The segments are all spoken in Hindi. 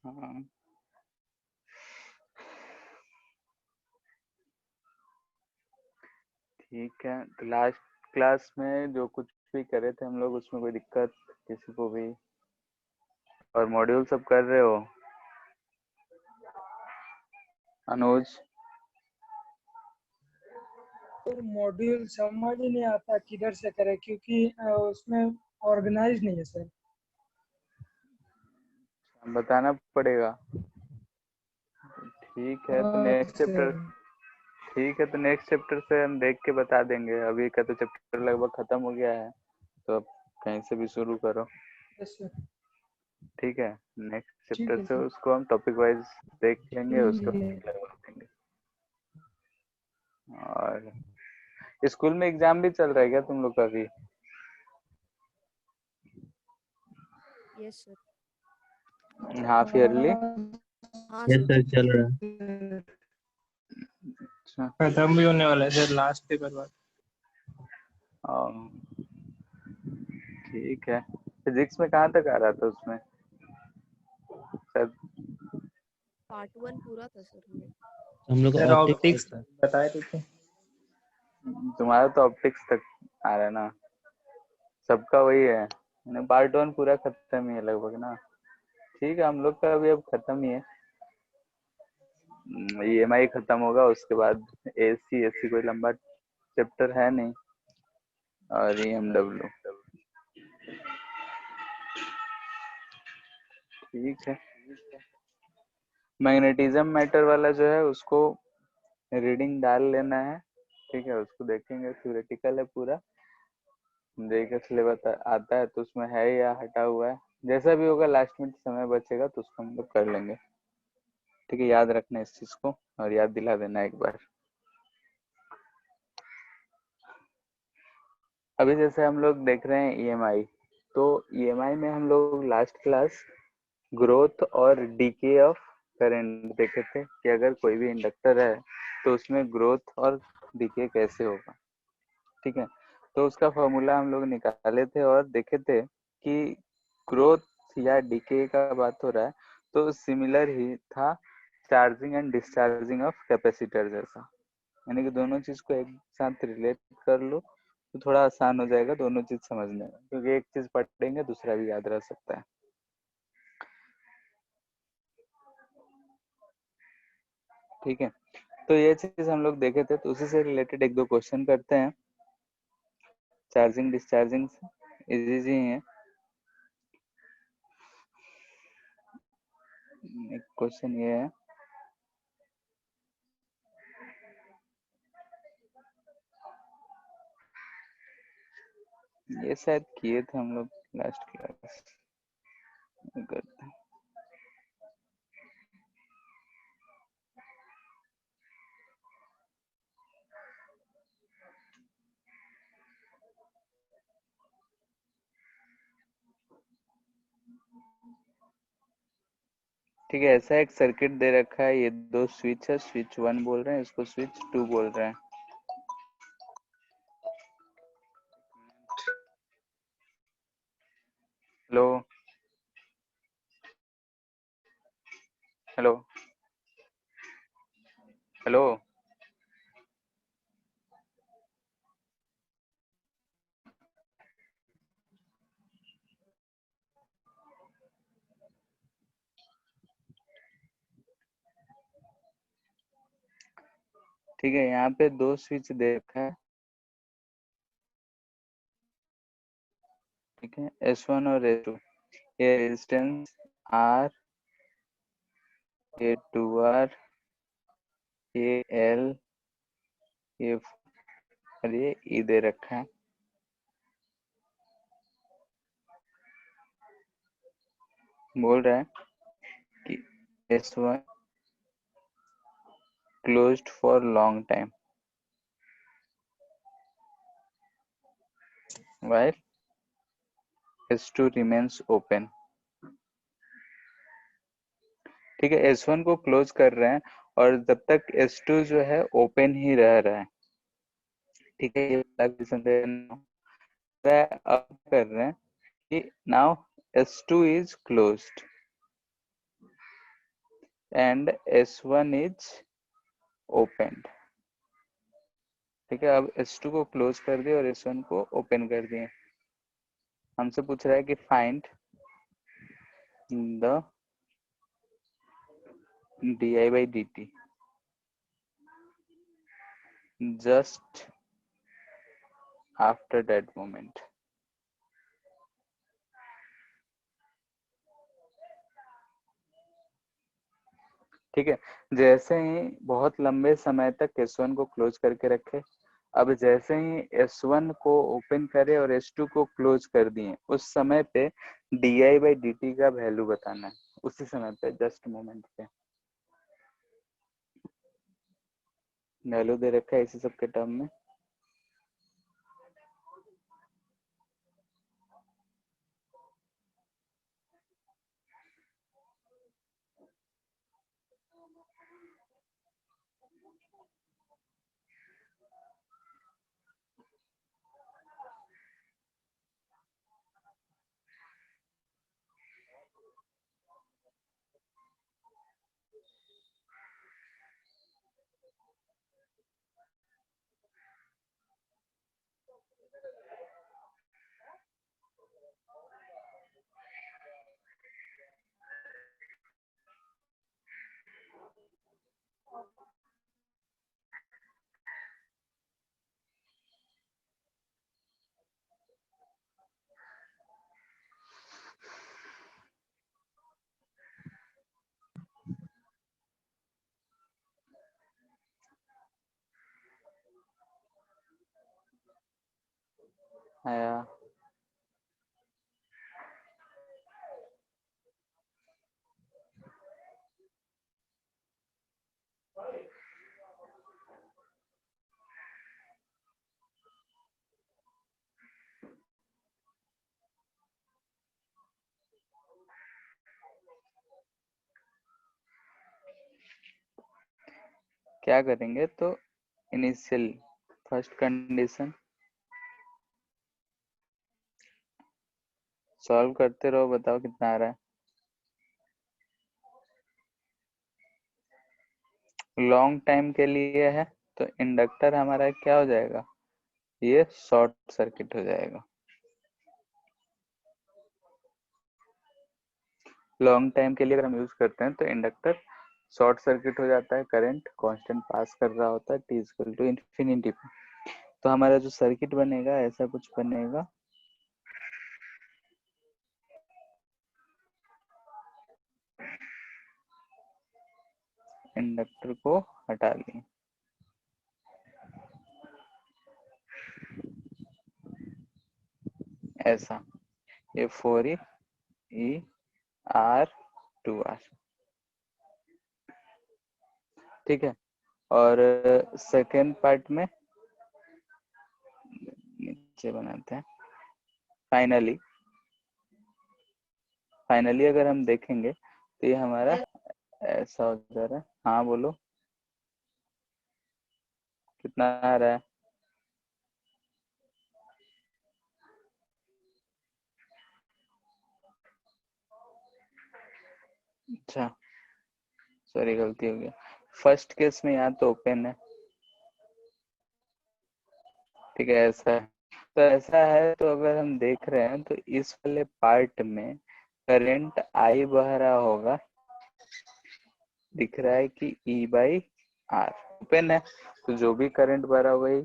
हाँ ठीक है। तो लास्ट क्लास में जो कुछ भी करे थे हम लोग, उसमें कोई दिक्कत किसी को भी? और मॉड्यूल सब कर रहे हो अनुज? और मॉड्यूल समझ ही नहीं आता किधर से करें, क्योंकि उसमें ऑर्गेनाइज नहीं है सर। बताना पड़ेगा। ठीक है तो हाँ नेक्स्ट चैप्टर, सर। ठीक है तो नेक्स्ट चैप्टर से हम देख के बता देंगे। अभी का तो चैप्टर लगभग खत्म हो गया है, तो अब कहीं से भी शुरू करो। Yes sir. ठीक है, नेक्स्ट ठीक चैप्टर है से सर। उसको हम टॉपिक वाइज देख लेंगे, उसके ठीक है। बाद लगवा देंगे। और स्कूल में एग्जाम भी चल रहा है क्या तुम लोग का भी? Yes sir. Half yearly? हाँ यस सर। सर चल रहा है। अच्छा। खत्म भी होने वाला है सर, लास्ट पेपर बाद। ठीक है। फिजिक्स में कहाँ तक आ रहा था उसमें? शायद पार्ट 1 पूरा था सर में। हम लोग सर ऑप्टिक्स ऑप्टिक्स बताए थे। तुम्हारा तो ऑप्टिक्स तक आ रहा है ना, सबका वही है। पार्ट 1 पूरा खत्म ही है लगभग ना। ठीक है, हम लोग का भी अब खत्म ही है। EMI खत्म होगा, उसके बाद AC कोई लंबा चैप्टर है नहीं, और EMW। ठीक है। मैग्नेटिज्म मैटर वाला जो है उसको रीडिंग डाल लेना है। ठीक है, उसको देखेंगे, थ्योरेटिकल है पूरा। देखे सिलेबस आता है तो उसमें है या हटा हुआ है, जैसा भी होगा लास्ट में समय बचेगा तो उसको हम लोग कर लेंगे। ठीक है, याद रखना इस चीज को और याद दिला देना एक बार। अभी जैसे हम लोग देख रहे हैं EMI, तो EMI में हम लोग लास्ट क्लास ग्रोथ और डीके ऑफ करंट देखे थे कि अगर कोई भी इंडक्टर है तो उसमें ग्रोथ और डीके कैसे होगा। ठीक है, तो उसका फॉर्मूला हम लोग निकाले थे और देखे थे कि ग्रोथ या डीके का बात हो रहा है तो सिमिलर ही था charging and discharging of capacitor जैसा। यानी कि दोनों चीज को एक साथ रिलेट कर लो तो थोड़ा आसान हो जाएगा दोनों चीज समझने में, क्योंकि एक चीज पढ़ेंगे दूसरा भी याद रह सकता है। ठीक है, तो ये चीज हम लोग देखे थे, तो उसी से रिलेटेड एक दो क्वेश्चन करते हैं। चार्जिंग डिस्चार्जिंग इजी है। एक क्वेश्चन ये है, ये शायद किए थे हम लोग लास्ट क्लास करते हैं। ठीक है, ऐसा एक सर्किट दे रखा है, ये दो स्विच है, स्विच 1 बोल रहे हैं, इसको स्विच 2 बोल रहे हैं। Hello hello hello. ठीक है, यहाँ पे दो स्विच दे रखा है। ठीक है, S1 और S2, ये रेजिस्टेंस R, ये 2R, ये L, ये और ये E दे रखा है। बोल रहा है कि S1 closed for long time while S2 remains open। ठीक है, S1 को क्लोज कर रहे हैं और जब तक S2 जो है ओपन ही रह रहा है। ठीक है, ये अब कर रहे हैं कि now S2 is closed। And S1 is open. ठीक है, अब S2 को क्लोज कर दिए और S1 को ओपन कर दिए। हमसे पूछ रहा है कि find the di by dt just after that moment। ठीक है, जैसे ही बहुत लंबे समय तक S1 को क्लोज करके रखे, अब जैसे ही S1 को ओपन करे और S2 को क्लोज कर दिए, उस समय पे di by dt का वैल्यू बताना है, उसी समय पे जस्ट मोमेंट पे वैल्यू दे रखा है इसी सब के टर्म में। आया क्या करेंगे, तो इनिशियल फर्स्ट कंडीशन सॉल्व करते रहो, बताओ कितना आ रहा है। लॉन्ग टाइम के लिए है तो इंडक्टर हमारा क्या हो जाएगा, ये शॉर्ट सर्किट हो जाएगा। लॉन्ग टाइम के लिए अगर हम यूज करते हैं तो इंडक्टर शॉर्ट सर्किट हो जाता है, करंट कांस्टेंट पास कर रहा होता है t इक्वल टू इन्फिनिटी पे। तो हमारा जो सर्किट बनेगा ऐसा कुछ बनेगा, इंडक्टर को हटा लिए, ऐसा ये 4e R2R। ठीक है, और सेकेंड पार्ट में नीचे बनाते हैं। फाइनली अगर हम देखेंगे तो ये हमारा ऐसा हो जा रहा है। हाँ बोलो कितना आ रहा है। अच्छा सॉरी गलती हो गया, फर्स्ट केस में यहाँ तो ओपन है। ठीक है, ऐसा है तो ऐसा है, तो अगर हम देख रहे हैं तो इस वाले पार्ट में करंट I बह रहा होगा, दिख रहा है कि E बाई R ओपन है, तो जो भी करंट बह रहा वही।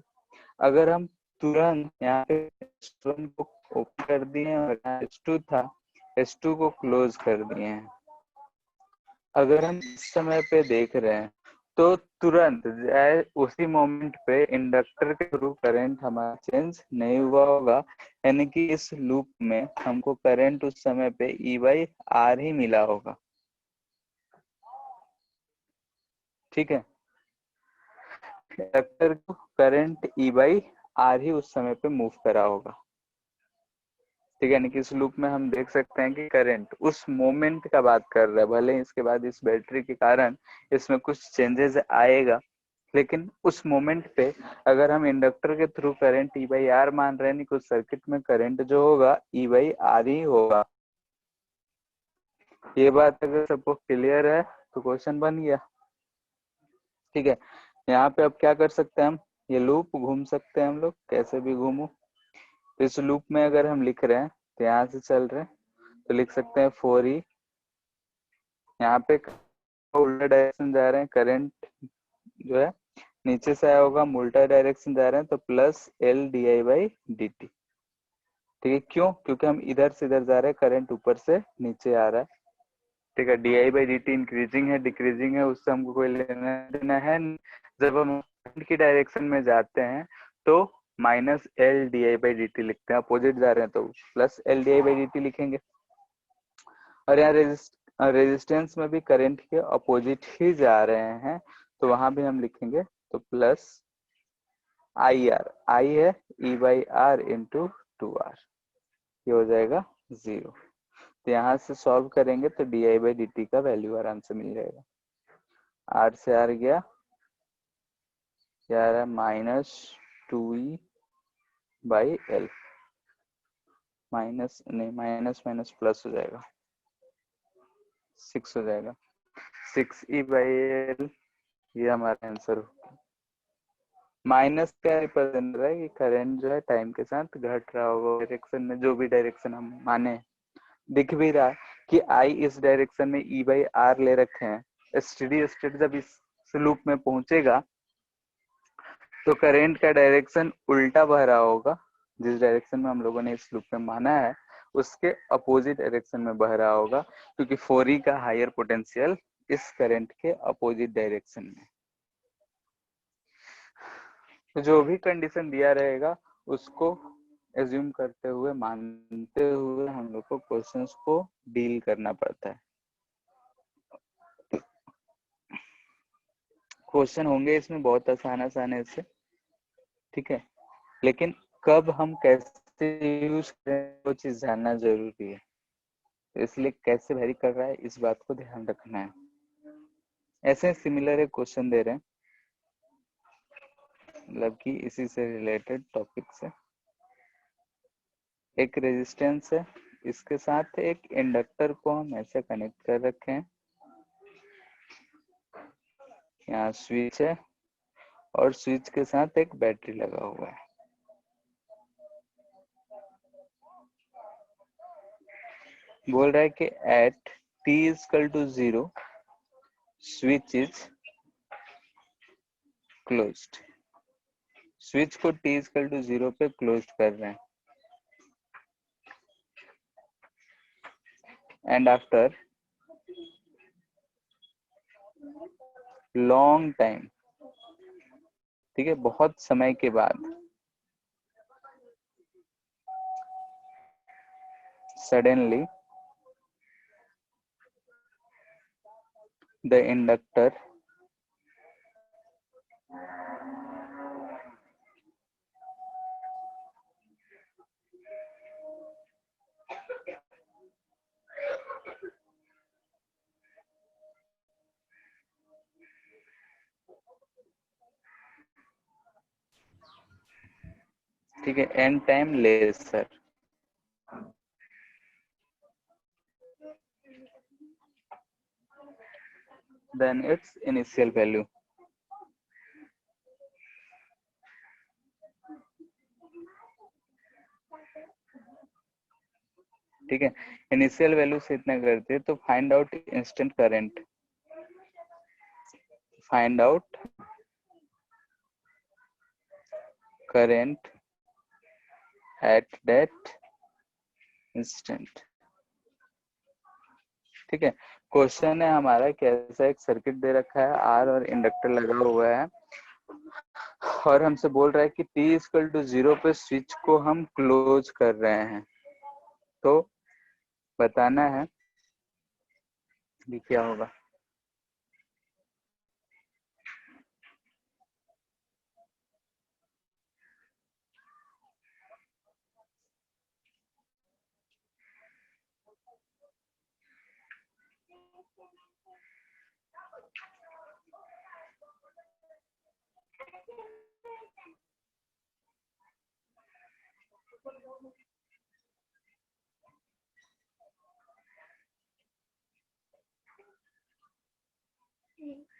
अगर हम तुरंत यहाँ पे S1 को ओपन कर दिए और S2 था, S2 को क्लोज कर दिए हैं, अगर हम इस समय पे देख रहे हैं तो तुरंत उसी मोमेंट पे इंडक्टर के थ्रू करंट हमारा चेंज नहीं हुआ होगा, यानी कि इस लूप में हमको करंट उस समय पे E बाई R ही मिला होगा। ठीक है, इंडक्टर को करंट E बाई R ही उस समय पे मूव करा होगा। ठीक है, यानी कि इस लूप में हम देख सकते हैं कि करंट उस मोमेंट का बात कर रहा है, भले ही इसके बाद इस बैटरी के कारण इसमें कुछ चेंजेस आएगा, लेकिन उस मोमेंट पे अगर हम इंडक्टर के through current E by R मान रहे हैं, कुछ सर्किट में करंट जो होगा E बाई आर ही होगा। ये बात अगर सबको क्लियर है तो क्वेश्चन बन गया। ठीक है, यहाँ पे अब क्या कर सकते हैं हम, ये लूप घूम सकते हैं हम लोग, कैसे भी घूमो। तो इस लूप में अगर हम लिख रहे हैं तो यहाँ से चल रहे हैं तो लिख सकते हैं फोर ई, यहाँ पे उल्टा डायरेक्शन जा रहे हैं, करंट जो है नीचे से आया होगा, हम उल्टा डायरेक्शन जा रहे हैं तो plus L D I by D T. ठीक है, क्यों, क्योंकि हम इधर से इधर जा रहे हैं, करंट ऊपर से नीचे आ रहा है। ठीक है, D I by D T increasing है डिक्रीजिंग है उससे हमको कोई लेना देना है। जब हम की डायरेक्शन में जाते हैं तो minus L D I by D T लिखते हैं, अपोजिट जा रहे हैं तो plus L D I by D T लिखेंगे। और यहाँ रेजिस्टेंस में भी करंट के अपोजिट ही जा रहे हैं तो वहां भी हम लिखेंगे तो प्लस आई आर, आई है E by R into two R, ये हो जाएगा 0। तो यहाँ से सॉल्व करेंगे तो D I by D T का वैल्यू आराम से मिल जाएगा। आर से आर गया, क्या आ रहा है, minus two E by L, minus नहीं, माइनस माइनस प्लस हो जाएगा, 6 हो जाएगा, 6 ई बाई एल, ये हमारा आंसर हो। माइनस क्या रिप्रेजेंट रहा है कि करंट जो है टाइम के साथ घट रहा होगा डायरेक्शन में, जो भी डायरेक्शन हम माने। दिख भी रहा कि आई इस डायरेक्शन में ई बाई आर ले रखे हैं, स्टेडी स्टेट जब इस लूप में पहुंचेगा तो करंट का डायरेक्शन उल्टा बह रहा होगा, जिस डायरेक्शन में हम लोगों ने इस लूप में माना है उसके अपोजिट डायरेक्शन में बह रहा होगा, क्योंकि फोरी का हायर पोटेंशियल इस करंट के अपोजिट डायरेक्शन में। तो जो भी कंडीशन दिया रहेगा उसको एज्यूम करते हुए, मानते हुए हम लोग को क्वेश्चंस को डील करना पड़ता है। क्वेश्चन होंगे इसमें बहुत आसान आसान ऐसे, ठीक है, लेकिन कब हम कैसे यूज करें वो चीज जानना जरूरी है। तो इसलिए कैसे वेरी कर रहा है इस बात को ध्यान रखना है। ऐसे सिमिलर एक क्वेश्चन दे रहे हैं, मतलब कि इसी से रिलेटेड टॉपिक से। एक रेजिस्टेंस है, इसके साथ एक इंडक्टर को हम ऐसे कनेक्ट कर रखे हैं, यहाँ स्विच है और स्विच के साथ एक बैटरी लगा हुआ है। बोल रहा है कि at t equal to 0 switch is closed. Switch को t इक्वल टू 0 पे क्लोज कर रहे हैं, एंड आफ्टर लॉन्ग टाइम, ठीक है, बहुत समय के बाद, सडनली द इंडक्टर ठीक है, an time lesser, then its initial value. ठीक है, इनिशियल वैल्यू से इतना करते हैं तो find out instant current, find out current at that instant. ठीक है, क्वेश्चन है हमारा कैसा, एक सर्किट दे रखा है, आर और इंडक्टर लगा हुआ है और हमसे बोल रहा है कि t इक्वल टू 0 पे स्विच को हम क्लोज कर रहे हैं। तो बताना है कि क्या होगा। क्वेश्चन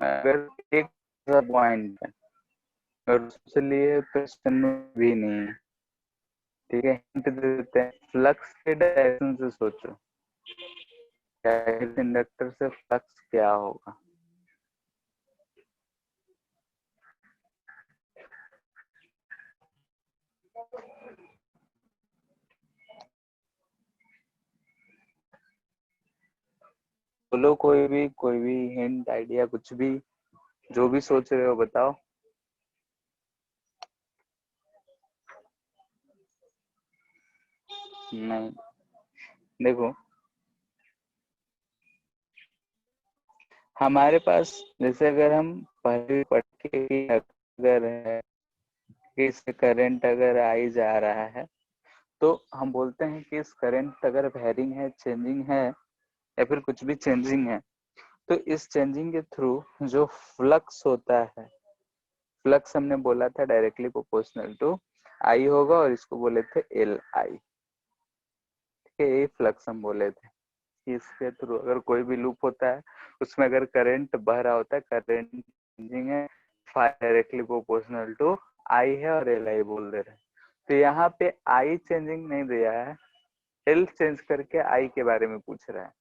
अगर एक पॉइंट है और उसके लिए क्वेश्चन में भी नहीं है, ठीक है, हिंट देते हैं, फ्लक्स के डायरेक्शन से सोचो, इंडक्टर से फ्लक्स क्या होगा। बोलो कोई भी हिंट, आइडिया, कुछ भी, जो भी सोच रहे हो बताओ। नहीं, देखो हमारे पास, जैसे अगर हम पहले पढ़ के अगर है कि इस करंट अगर आई जा रहा है तो हम बोलते हैं कि इस करंट अगर वेरिंग है, चेंजिंग है या फिर कुछ भी चेंजिंग है, तो इस चेंजिंग के थ्रू जो फ्लक्स होता है, फ्लक्स हमने बोला था डायरेक्टली प्रोपोर्शनल टू आई होगा और इसको बोले थे एल आई, ठीक है, ये फ्लक्स हम बोले थे कि इसके थ्रू अगर कोई भी लूप होता है उसमें अगर करंट बह रहा होता है, करंट चेंजिंग है, डायरेक्टली प्रोपोर्शनल टू आई है और एल आई बोल दे रहे हैं। तो यहाँ पे आई चेंजिंग नहीं दिया है, एल चेंज करके आई के बारे में पूछ रहा है।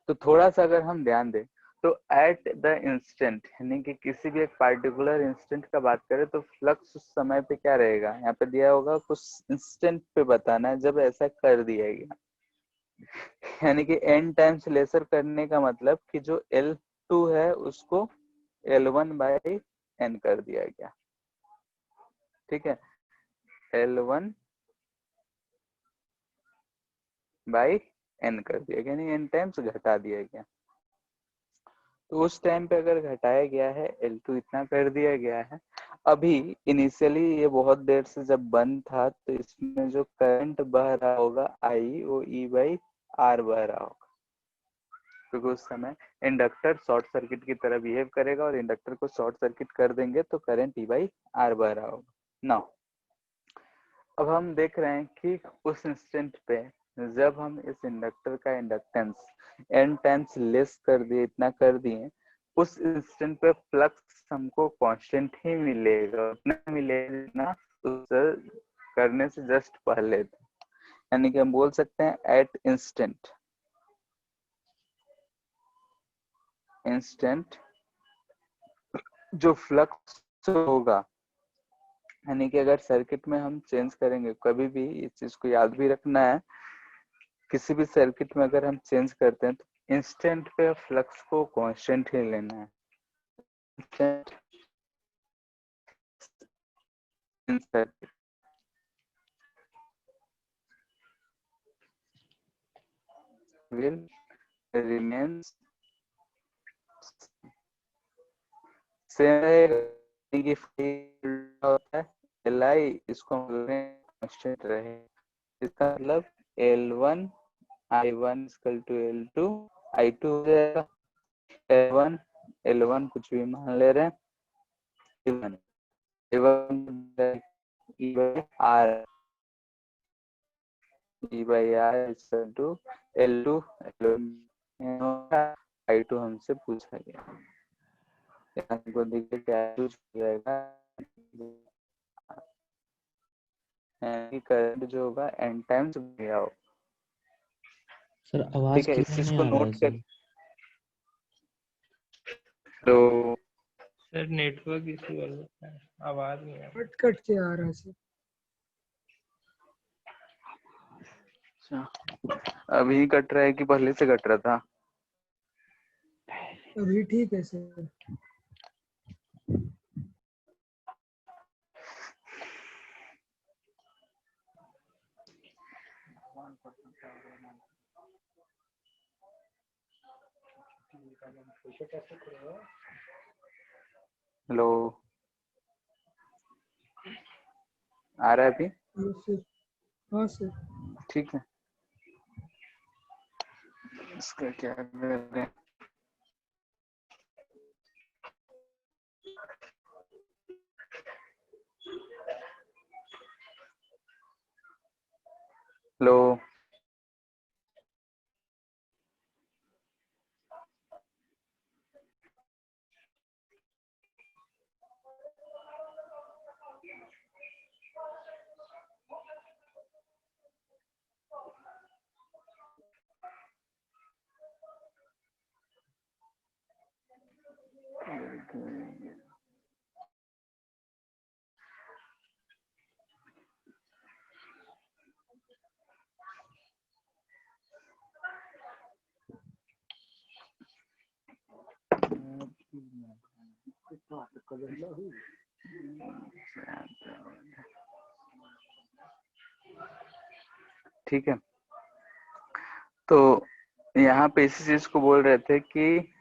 तो थोड़ा सा अगर हम ध्यान दें तो एट द इंस्टेंट, यानी कि किसी भी एक पार्टिकुलर इंस्टेंट का बात करें तो फ्लक्स उस समय पे क्या रहेगा, यहाँ पे दिया होगा कुछ इंस्टेंट पे बताना है जब ऐसा कर दिया गया, यानी कि n टाइम्स लेसर करने का मतलब कि जो L2 है उसको L1 बाई n कर दिया गया, ठीक है, L1 बाई n कर दिया गया, यानी n टाइम्स घटा दिया गया। तो उस टाइम पे अगर घटाया गया है L2 इतना कर दिया गया है। अभी इनिशियली ये बहुत देर से जब बंद था तो इसमें जो करंट बह रहा होगा I वो E बाई R बह रहा होगा, क्योंकि उस समय इंडक्टर शॉर्ट सर्किट की तरह बिहेव करेगा और इंडक्टर को शॉर्ट सर्किट कर देंगे तो करंट E बाई R बह रहा होगा। नाउ अब हम देख रहे हैं कि उस इंस्टेंट पे जब हम इस इंडक्टर का इंडक्टेंस n टाइम्स लेस कर दिए, इतना कर दिए, उस इंस्टेंट पे फ्लक्स हमको कांस्टेंट ही मिलेगा, उतना मिलेगा जितना उस करने से जस्ट पहले था, यानी कि हम बोल सकते हैं एट इंस्टेंट जो फ्लक्स होगा, यानी कि अगर सर्किट में हम चेंज करेंगे, कभी भी इस चीज को याद भी रखना है, किसी भी सर्किट में अगर हम चेंज करते हैं तो इंस्टेंट पे फ्लक्स को कांस्टेंट ही लेना है। will remains सेम की फील्ड होता है Li, इसको हम बोलते हैं कांस्टेंट रहे, इसका मतलब L1 I1 equal to L2 I2 हो जाएगा, L1 L1 कुछ भी मान ले रहे हैं, E1 E by R E by R equal to L2 L1 I2 हमसे पूछा गया, यहाँ को देखिए क्या हो जाएगा, करंट जो होगा n टाइम्स गया हो। सर आवाज ठीक है, इस क्लियर चीज नहीं को आ रहा है नोट सर। कर, तो सर नेटवर्क इशू है, आवाज नहीं आ रही। कट कट के आ रहा है सर। अच्छा, अभी कट रहा है कि पहले से कट रहा था? अभी ठीक है सर। हेलो, आ रहा है अभी? हाँ सर। हाँ सर। ठीक है, इसका क्या करें? हेलो, ठीक है। तो यहाँ पे इसी चीज को बोल रहे थे कि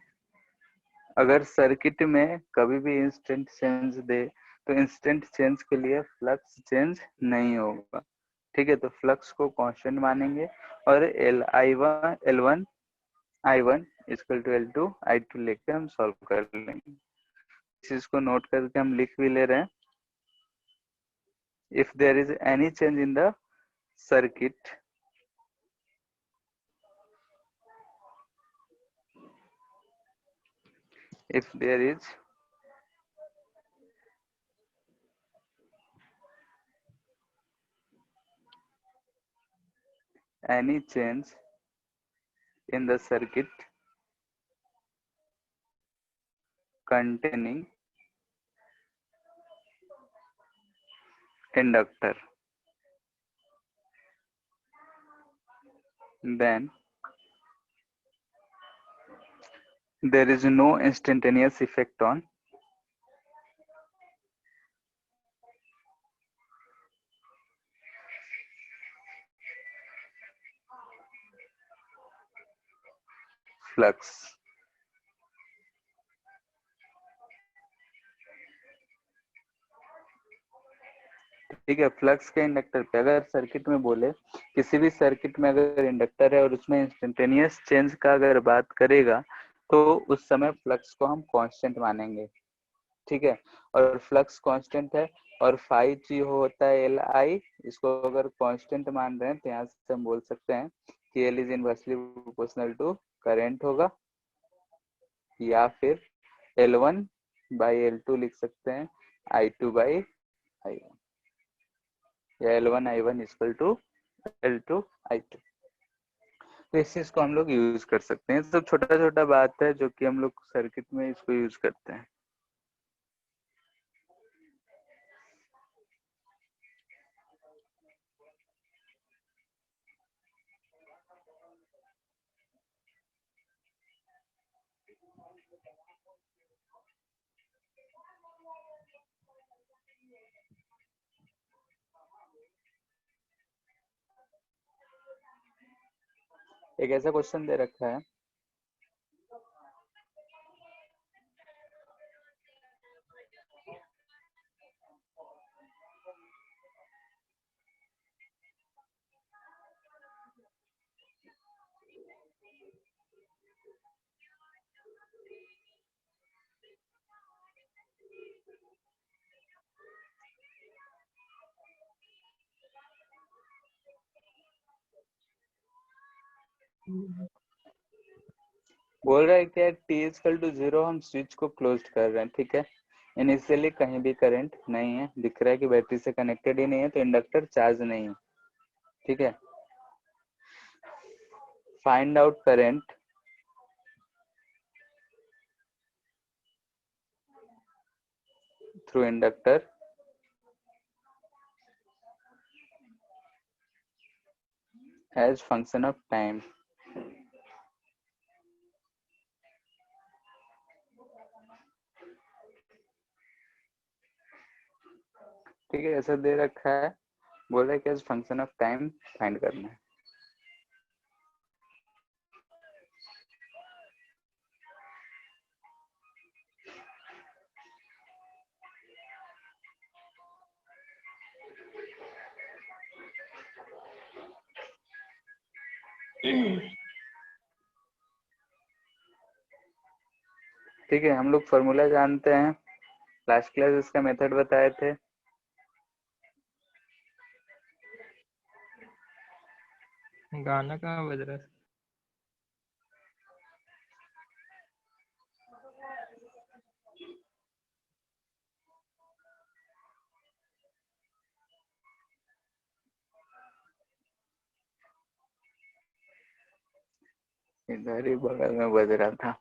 अगर सर्किट में कभी भी इंस्टेंट चेंज दे तो इंस्टेंट चेंज के लिए फ्लक्स चेंज नहीं होगा। ठीक है, तो फ्लक्स को कांस्टेंट मानेंगे और L1 equal to L2 I2 लेके हम सॉल्व कर लेंगे। इस चीज को नोट करके हम लिख भी ले रहे हैं। If there is any change in the circuit, if there is any change in the circuit containing inductor, then there is no instantaneous effect on flux। ठीक है, फ्लक्स के इंडक्टर पे अगर सर्किट में बोले, किसी भी सर्किट में अगर इंडक्टर है और उसमें इंस्टेंटेनियस चेंज का अगर बात करेगा तो उस समय फ्लक्स को हम कांस्टेंट मानेंगे। ठीक है, और फ्लक्स कांस्टेंट है और फाई जी होता है एल आई। इसको अगर कांस्टेंट मान रहे हैं तो यहाँ से हम बोल सकते हैं कि L is inversely proportional to current होगा, या फिर L1 बाई L2 लिख सकते हैं I2 बाई I1, या L1 I1 equal to L2 I2। तो इस चीज को हम लोग यूज कर सकते हैं। सब छोटा छोटा बात है जो कि हम लोग सर्किट में इसको यूज करते हैं। एक ऐसा क्वेश्चन दे रखा है, बोल रहा है कि टी इक्वल टू 0 हम स्विच को क्लोज कर रहे हैं। ठीक है, इनिशियली कहीं भी करंट नहीं है, दिख रहा है कि बैटरी से कनेक्टेड ही नहीं है, तो इंडक्टर चार्ज नहीं है। ठीक है, find out current through inductor as function of time. ठीक है, ऐसा दे रखा है, बोल रहा है कि as function of time find करना है। ठीक है, हम लोग फॉर्मूला जानते हैं, लास्ट क्लास इसका मेथड बताए थे। गाना कहाँ बज रहा है? इधर ही बगल में बज रहा था।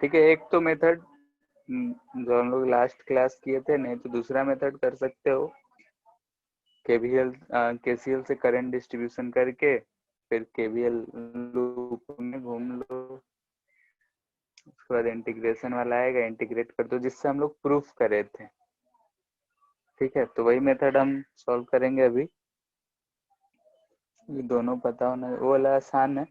ठीक है, एक तो मेथड जो हम लोग लास्ट क्लास किए थे, नहीं तो दूसरा मेथड कर सकते हो, केवीएल केसीएल से करंट डिस्ट्रीब्यूशन करके फिर केवीएल लूप में घूम लो, उसके बाद इंटीग्रेशन वाला आएगा, इंटीग्रेट कर दो, जिससे हम लोग प्रूफ करे थे। ठीक है, तो वही मेथड हम सॉल्व करेंगे अभी। ये दोनों पता होना, वो वाला आसान है।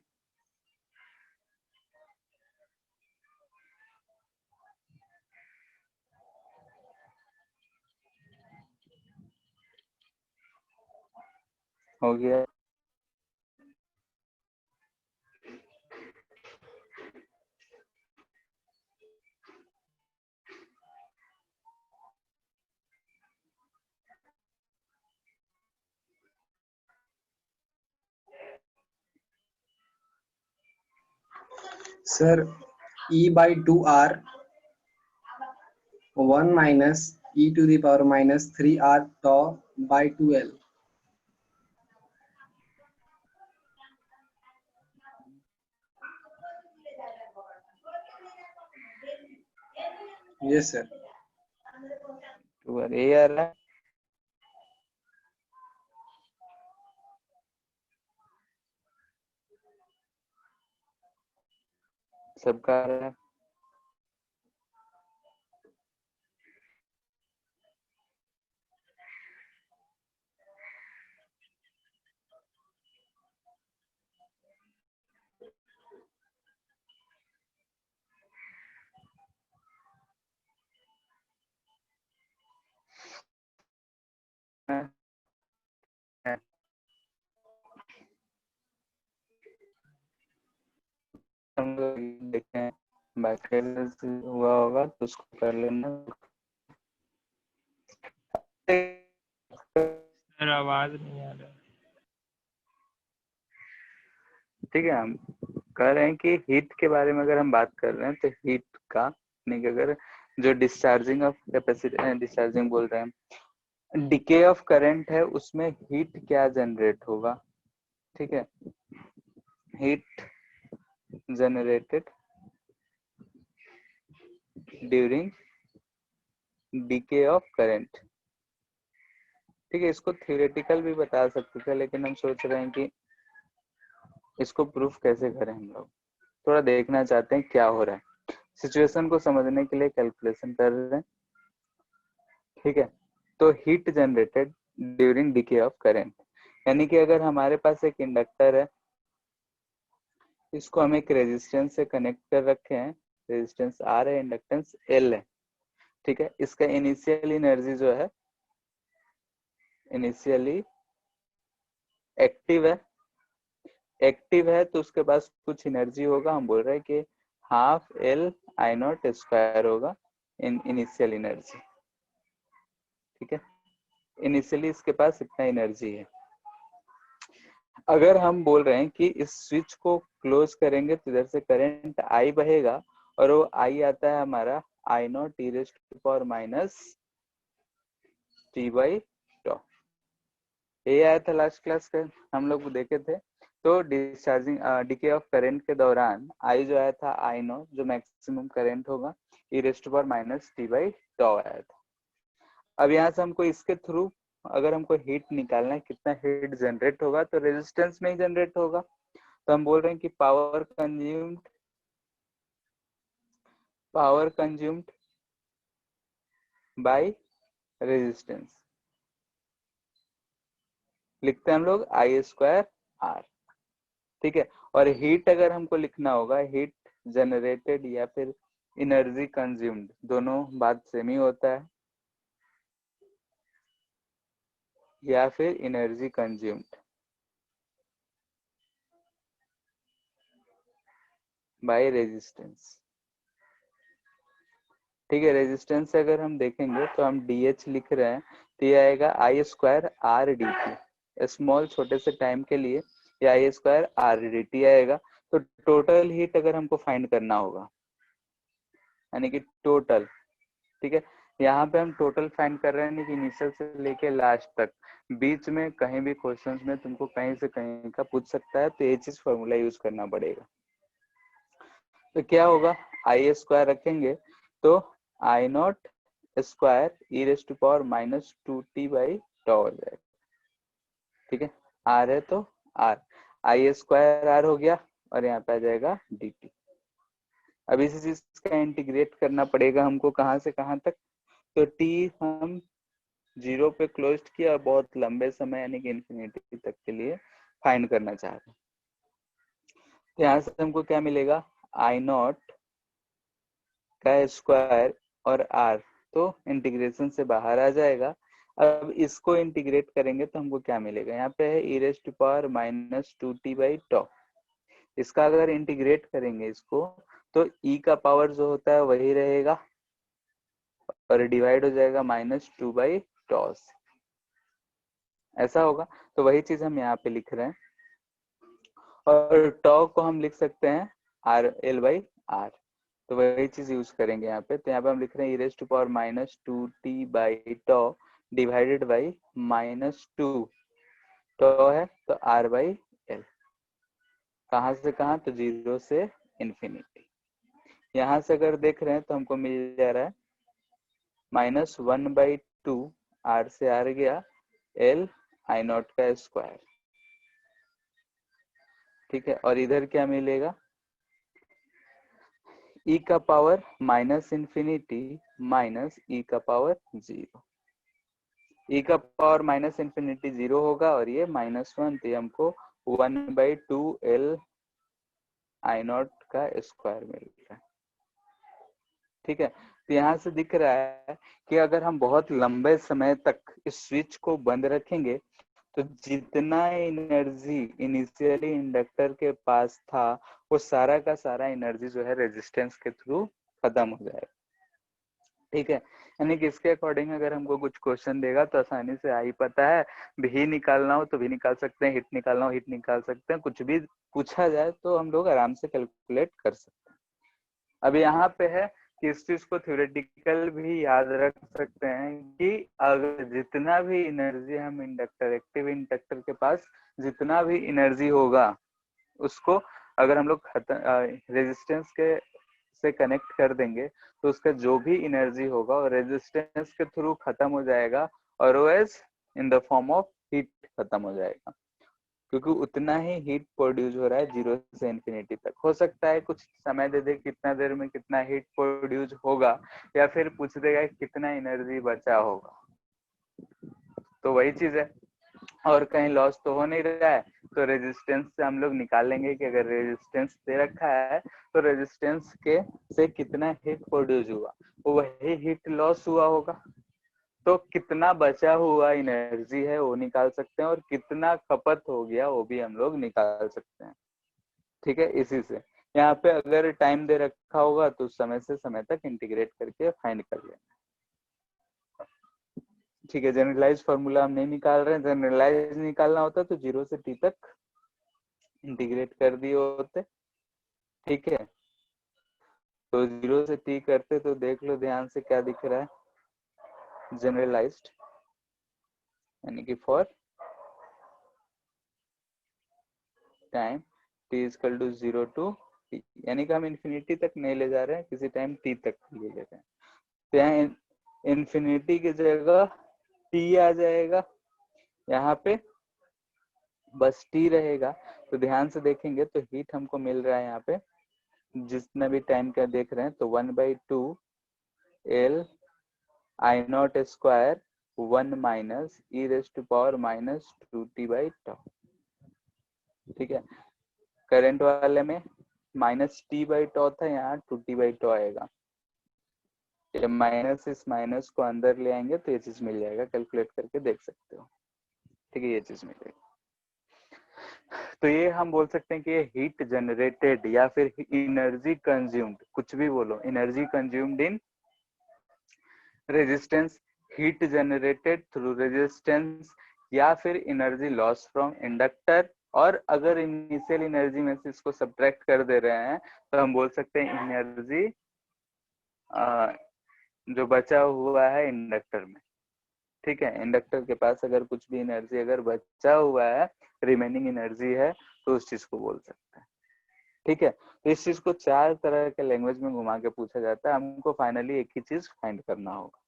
हो गया। Sir E/2R 1 minus e to the power minus 3R tau by 2L। Yes sir. तो ये आ रहा है, सबका आ रहा है। हम लोग देखें, बाकी से हुआ होगा तो उसको कर लेना। सर आवाज नहीं आ रहा। ठीक है, हम कह रहे हैं कि हीट के बारे में अगर हम बात कर रहे हैं तो हीट का, नहीं कि अगर जो डिस्चार्जिंग ऑफ कैपेसिटी, डिस्चार्जिंग बोल रहे हैं, डिके ऑफ करंट है, उसमें हीट क्या जनरेट होगा। ठीक है, heat generated during decay of current. ठीक है, इसको थ्योरेटिकल भी बता सकते थे, लेकिन हम सोच रहे हैं कि इसको प्रूफ कैसे करें। हम लोग थोड़ा देखना चाहते हैं क्या हो रहा है, सिचुएशन को समझने के लिए कैलकुलेशन कर रहे हैं। ठीक है, तो heat generated during decay of current, यानी कि अगर हमारे पास एक इंडक्टर है, इसको हम एक रेजिस्टेंस से कनेक्ट कर रखे हैं, रेजिस्टेंस आर है, इंडक्टेंस एल है। ठीक है, इसका इनिशियल एनर्जी जो है, इनिशियली एक्टिव है तो उसके पास कुछ एनर्जी होगा। हम बोल रहे हैं कि half L I naught square होगा इन इनिशियल एनर्जी। ठीक है, इनिशियली इसके पास इतना एनर्जी है। अगर हम बोल रहे हैं कि इस स्विच को क्लोज करेंगे तो इधर से करंट आई बहेगा और वो आई आता है हमारा I naught T raise to power minus T by tau. ये आया था लास्ट क्लास का, हम लोग देखे थे। तो डिस्चार्जिंग डीके ऑफ करंट के दौरान आई जो आया था आई नॉट, जो मैक्सिमम करंट होगा, e raise to power minus T by tau आया था। अब यहाँ से हमको इसके थ्रू अगर हमको हीट निकालना है, कितना हीट जनरेट होगा, तो रेजिस्टेंस में ही जनरेट होगा। तो हम बोल रहे हैं कि पावर कंज्यूम्ड बाय रेजिस्टेंस, लिखते हैं हम लोग आई स्क्वायर आर। ठीक है, और हीट अगर हमको लिखना होगा, हीट जनरेटेड या फिर एनर्जी कंज्यूम्ड, दोनों बात सेम ही होता है, या फिर एनर्जी कंज्यूम्ड बाय रेजिस्टेंस। ठीक है, रेजिस्टेंस से अगर हम देखेंगे तो हम DH लिख रहे हैं, तो ये आएगा I square R D T, small छोटे से टाइम के लिए ये I square R D T आएगा। तो टोटल हीट अगर हमको फाइंड करना होगा, यानी कि टोटल, ठीक है, यहाँ पे हम टोटल फाइंड कर रहे हैं, कि इनिशियल से लेके लास्ट तक, बीच में कहीं भी क्वेश्चंस में तुमको कहीं से कहीं का पूछ सकता है, तो ये चीज फॉर्मूला यूज करना पड़ेगा। तो क्या होगा, आई स्क्वायर रखेंगे तो I naught square E raise to power minus 2t by tau हो जाएगा। ठीक है, आर है तो आर, आई स्क्वायर आर हो गया और यहाँ पे आ जाएगा dt। अब इसी चीज का इंटीग्रेट करना पड़ेगा हमको, कहाँ से कहाँ तक, तो t हम 0 पे क्लोज किया, बहुत लंबे समय यानी कि इन्फिनिटी तक के लिए फाइंड करना चाह रहे हैं। तो यहाँ से हमको क्या मिलेगा, आई नॉट का स्क्वायर और आर, तो इंटीग्रेशन से बाहर आ जाएगा। अब इसको इंटीग्रेट करेंगे तो हमको क्या मिलेगा, यहाँ पे है e raise to power minus 2t by tau. इसका अगर इंटीग्रेट करेंगे इसको, तो ई का पावर जो होता है वही रहेगा और डिवाइड हो जाएगा माइनस 2 बाई टॉ से, ऐसा होगा। तो वही चीज हम यहाँ पे लिख रहे हैं, और टॉ को हम लिख सकते हैं आर एल बाई आर, तो वही चीज यूज करेंगे यहाँ पे। तो यहाँ पे हम लिख रहे हैं e raise to power minus 2t by tau divided by minus 2, tau है तो आर बाई एल, कहाँ से कहाँ, तो 0 से इन्फिनिटी। यहाँ से अगर देख रहे हैं तो हमको मिल जा रहा है माइनस 1/2, आर से आर गया, एल आई नॉट का स्क्वायर। ठीक है, और इधर क्या मिलेगा, ई का पावर माइनस इन्फिनिटी माइनस ई का पावर 0, ई का पावर माइनस इन्फिनिटी 0 होगा और ये -1, तो हमको 1/2 एल आई नॉट का स्क्वायर मिल रहा है। ठीक है, तो यहाँ से दिख रहा है कि अगर हम बहुत लंबे समय तक इस स्विच को बंद रखेंगे तो जितना एनर्जी इनिशियली इंडक्टर के पास था, वो सारा का सारा एनर्जी जो है रेजिस्टेंस के थ्रू खत्म हो जाएगा। ठीक है, यानी कि इसके अकॉर्डिंग अगर हमको कुछ क्वेश्चन देगा तो आसानी से आई पता है, भी निकालना हो तो भी निकाल सकते हैं, हिट निकालना हो हिट निकाल सकते हैं, कुछ भी पूछा जाए तो हम लोग आराम से कैलकुलेट कर सकते हैं। अब यहाँ पे है कि इस चीज को थ्योरेटिकल भी याद रख सकते हैं कि अगर जितना भी एनर्जी हम इंडक्टर, एक्टिव इंडक्टर के पास जितना भी एनर्जी होगा, उसको अगर हम लोग रेजिस्टेंस के से कनेक्ट कर देंगे तो उसका जो भी एनर्जी होगा और रेजिस्टेंस के थ्रू खत्म हो जाएगा, और वो as in the form of heat खत्म हो जाएगा, क्योंकि उतना ही हीट प्रोड्यूस हो रहा है 0 से इन्फिनिटी तक। हो सकता है कुछ समय दे दे कितना देर में कितना हीट प्रोड्यूस होगा, या फिर पूछ देगा कितना एनर्जी बचा होगा, तो वही चीज है। और कहीं लॉस तो हो नहीं रहा है, तो रेजिस्टेंस से हम लोग निकाल लेंगे कि अगर रेजिस्टेंस दे रखा है तो रेजिस्टेंस के से कितना हीट प्रोड्यूस हुआ, वही हीट लॉस हुआ होगा, तो कितना बचा हुआ एनर्जी है वो निकाल सकते हैं, और कितना खपत हो गया वो भी हम लोग निकाल सकते हैं। ठीक है, इसी से यहाँ पे अगर टाइम दे रखा होगा तो समय से समय तक इंटीग्रेट करके फाइंड कर लेना। ठीक है, जनरलाइज फॉर्मूला हम नहीं निकाल रहे हैं, जनरलाइज निकालना होता तो 0 से t तक इंटीग्रेट कर दिए होते। ठीक है, तो 0 से t करते तो देख लो ध्यान से क्या दिख रहा है, जनरलाइज्ड, यानी कि for time t equal to 0 to t, यानी कि हम इन्फिनिटी तक नहीं ले जा रहे हैं, किसी टाइम t तक ले ले रहे हैं। तो यहाँ इन्फिनिटी की जगह t आ जाएगा, यहाँ पे बस t रहेगा। तो ध्यान से देखेंगे तो हीट हमको मिल रहा है यहाँ पे जितना भी टाइम का देख रहे हैं, तो 1/2 L I not square 1 minus e raise to power minus 2t/τ। ठीक है, करंट वाले में माइनस t/τ था, यहाँ 2t/τ आएगा। ये माइनस इस माइनस को अंदर ले आएंगे तो ये चीज मिल जाएगा, कैलकुलेट करके देख सकते हो। ठीक है, ये चीज मिलेगी। तो ये हम बोल सकते हैं कि ये हीट जनरेटेड या फिर एनर्जी कंज्यूम्ड, कुछ भी बोलो, energy consumed in resistance, heat generated through resistance, या फिर एनर्जी लॉस फ्रॉम इंडक्टर। और अगर इनिशियल एनर्जी में से इसको सब्ट्रैक्ट कर दे रहे हैं तो हम बोल सकते हैं एनर्जी जो बचा हुआ है इंडक्टर में। ठीक है, इंडक्टर के पास अगर कुछ भी एनर्जी अगर बचा हुआ है, रिमेनिंग एनर्जी है, तो उस चीज को बोल सकते हैं। ठीक है, तो इस चीज को 4 तरह के लैंग्वेज में घुमा के पूछा जाता है, हमको फाइनली एक ही चीज फाइंड करना होगा।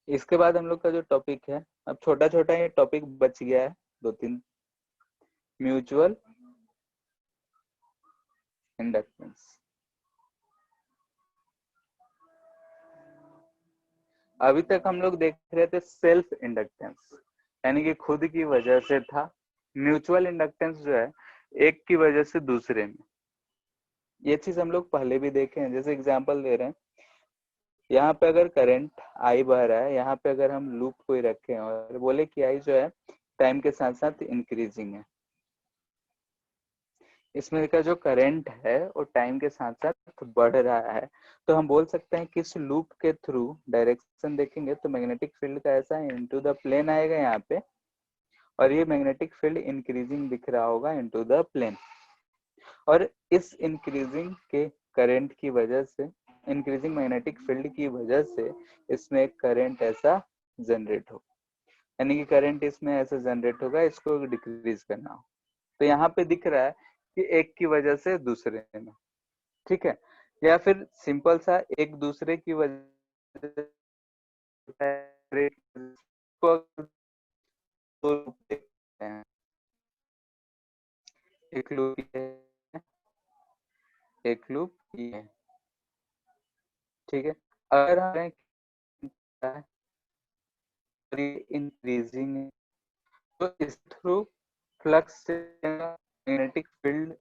इसके बाद हम लोग का जो टॉपिक है, अब छोटा छोटा ये टॉपिक बच गया है, 2-3, म्यूचुअल इंडक्टेंस। अभी तक हम लोग देख रहे थे सेल्फ इंडक्टेंस, यानी कि खुद की वजह से था। म्यूचुअल इंडक्टेंस जो है एक की वजह से दूसरे में, ये चीज हम लोग पहले भी देखे हैं। जैसे एग्जांपल दे रहे हैं, यहाँ पे अगर करंट आई बह रहा है, यहाँ पे अगर हम लूप कोई रखे और बोले कि आई जो है टाइम के साथ साथ इंक्रीजिंग है, इसमें का जो करंट है वो टाइम के साथ साथ बढ़ रहा है, तो हम बोल सकते हैं कि इस लूप के थ्रू डायरेक्शन देखेंगे तो मैग्नेटिक फील्ड का ऐसा इनटू द प्लेन आएगा यहाँ पे, और ये मैग्नेटिक फील्ड इंक्रीजिंग दिख रहा होगा इनटू द प्लेन। और इस इंक्रीजिंग के करंट की वजह से, इंक्रीजिंग मैग्नेटिक फील्ड की वजह से इसमें एक करंट ऐसा जनरेट हो, यानी कि करंट इसमें ऐसा जनरेट होगा, इसको डिक्रीज करना हो। तो यहाँ पे दिख रहा है कि एक की वजह से दूसरे में। ठीक है, या फिर सिंपल सा एक दूसरे की वजह को एक लूप है, एक लूप ये है। ठीक है, अगर हम इंक्रीजिंग तो इस थ्रू फ्लक्स से मैग्नेटिक फील्ड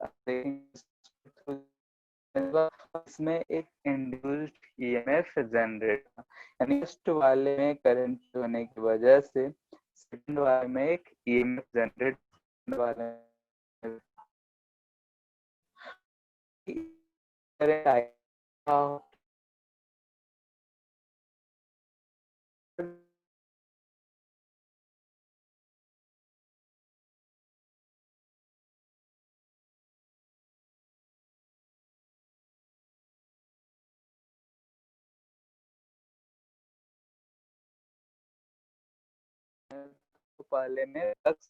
इसमें एक इंड्यूस्ड ईएमएफ जनरेट, यानी फर्स्ट वाले में करंट होने की वजह से सेकंड वाले में एक ईएमएफ जनरेट वाले करंट आया तो पहले में फ्लक्स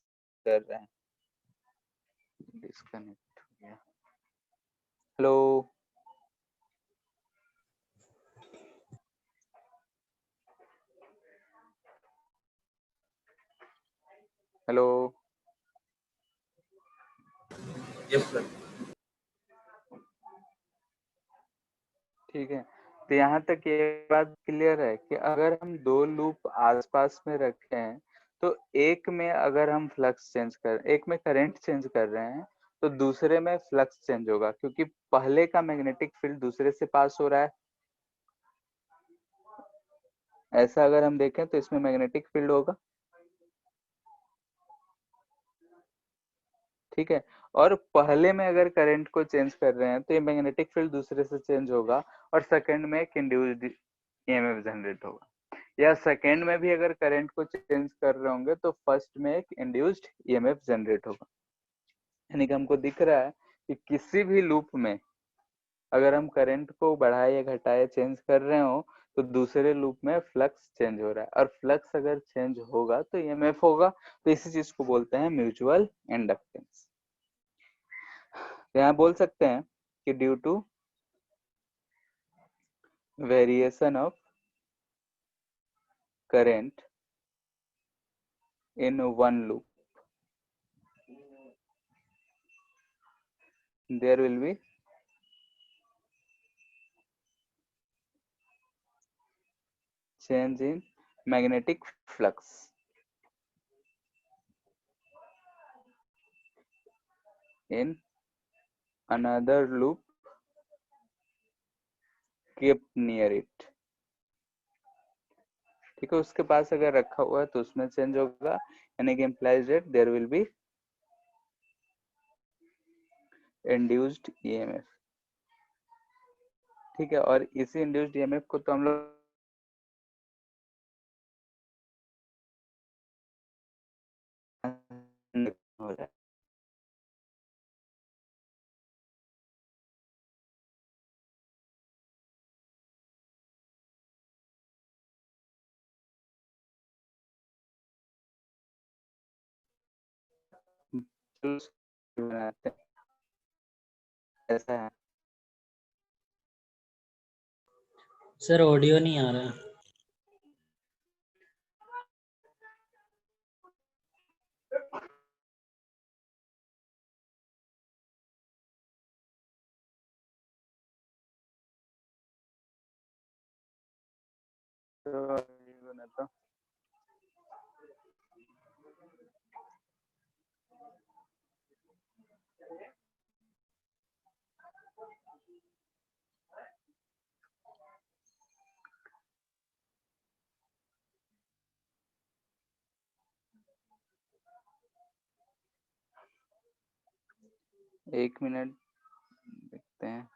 कर रहे हैं। डिस्कनेक्ट हो गया। Hello, hello, yes sir. ठीक है, तो यहाँ तक ये बात क्लियर है कि अगर हम 2 लूप आसपास में रखे हैं तो एक में अगर हम फ्लक्स चेंज कर, एक में करंट चेंज कर रहे हैं तो दूसरे में फ्लक्स चेंज होगा, क्योंकि पहले का मैग्नेटिक फील्ड दूसरे से पास हो रहा है। ऐसा अगर हम देखें तो इसमें मैग्नेटिक फील्ड होगा। ठीक है, और पहले में अगर करंट को चेंज कर रहे हैं तो ये मैग्नेटिक फील्ड दूसरे से चेंज होगा और सेकंड में एक इंड्यूस्ड ईएमएफ जनरेट होगा। या सेकेंड में भी अगर करंट को चेंज कर रहे होंगे तो फर्स्ट में एक इंड्यूस्ड ईएमएफ जनरेट होगा। यानी कि हमको दिख रहा है कि किसी भी लूप में अगर हम करंट को बढ़ाए या घटाए चेंज कर रहे हो तो दूसरे लूप में फ्लक्स चेंज हो रहा है, और फ्लक्स अगर चेंज होगा तो ईएमएफ होगा। तो इसी चीज को बोलते हैं म्यूचुअल इंडक्टेंस। यहाँ बोल सकते हैं कि due to variation of current in one loop there will be change in magnetic flux in another loop kept near it। ठीक है, उसके पास अगर रखा हुआ है तो उसमें चेंज होगा, यानी कि implies that there will be induced EMF। ठीक है, और इसी induced EMF को तो हम लोग हो जाए। बनाते हैं, ऐसा है। सर ऑडियो नहीं आ रहा। तो ये बनाता हूँ। एक मिनट देखते हैं।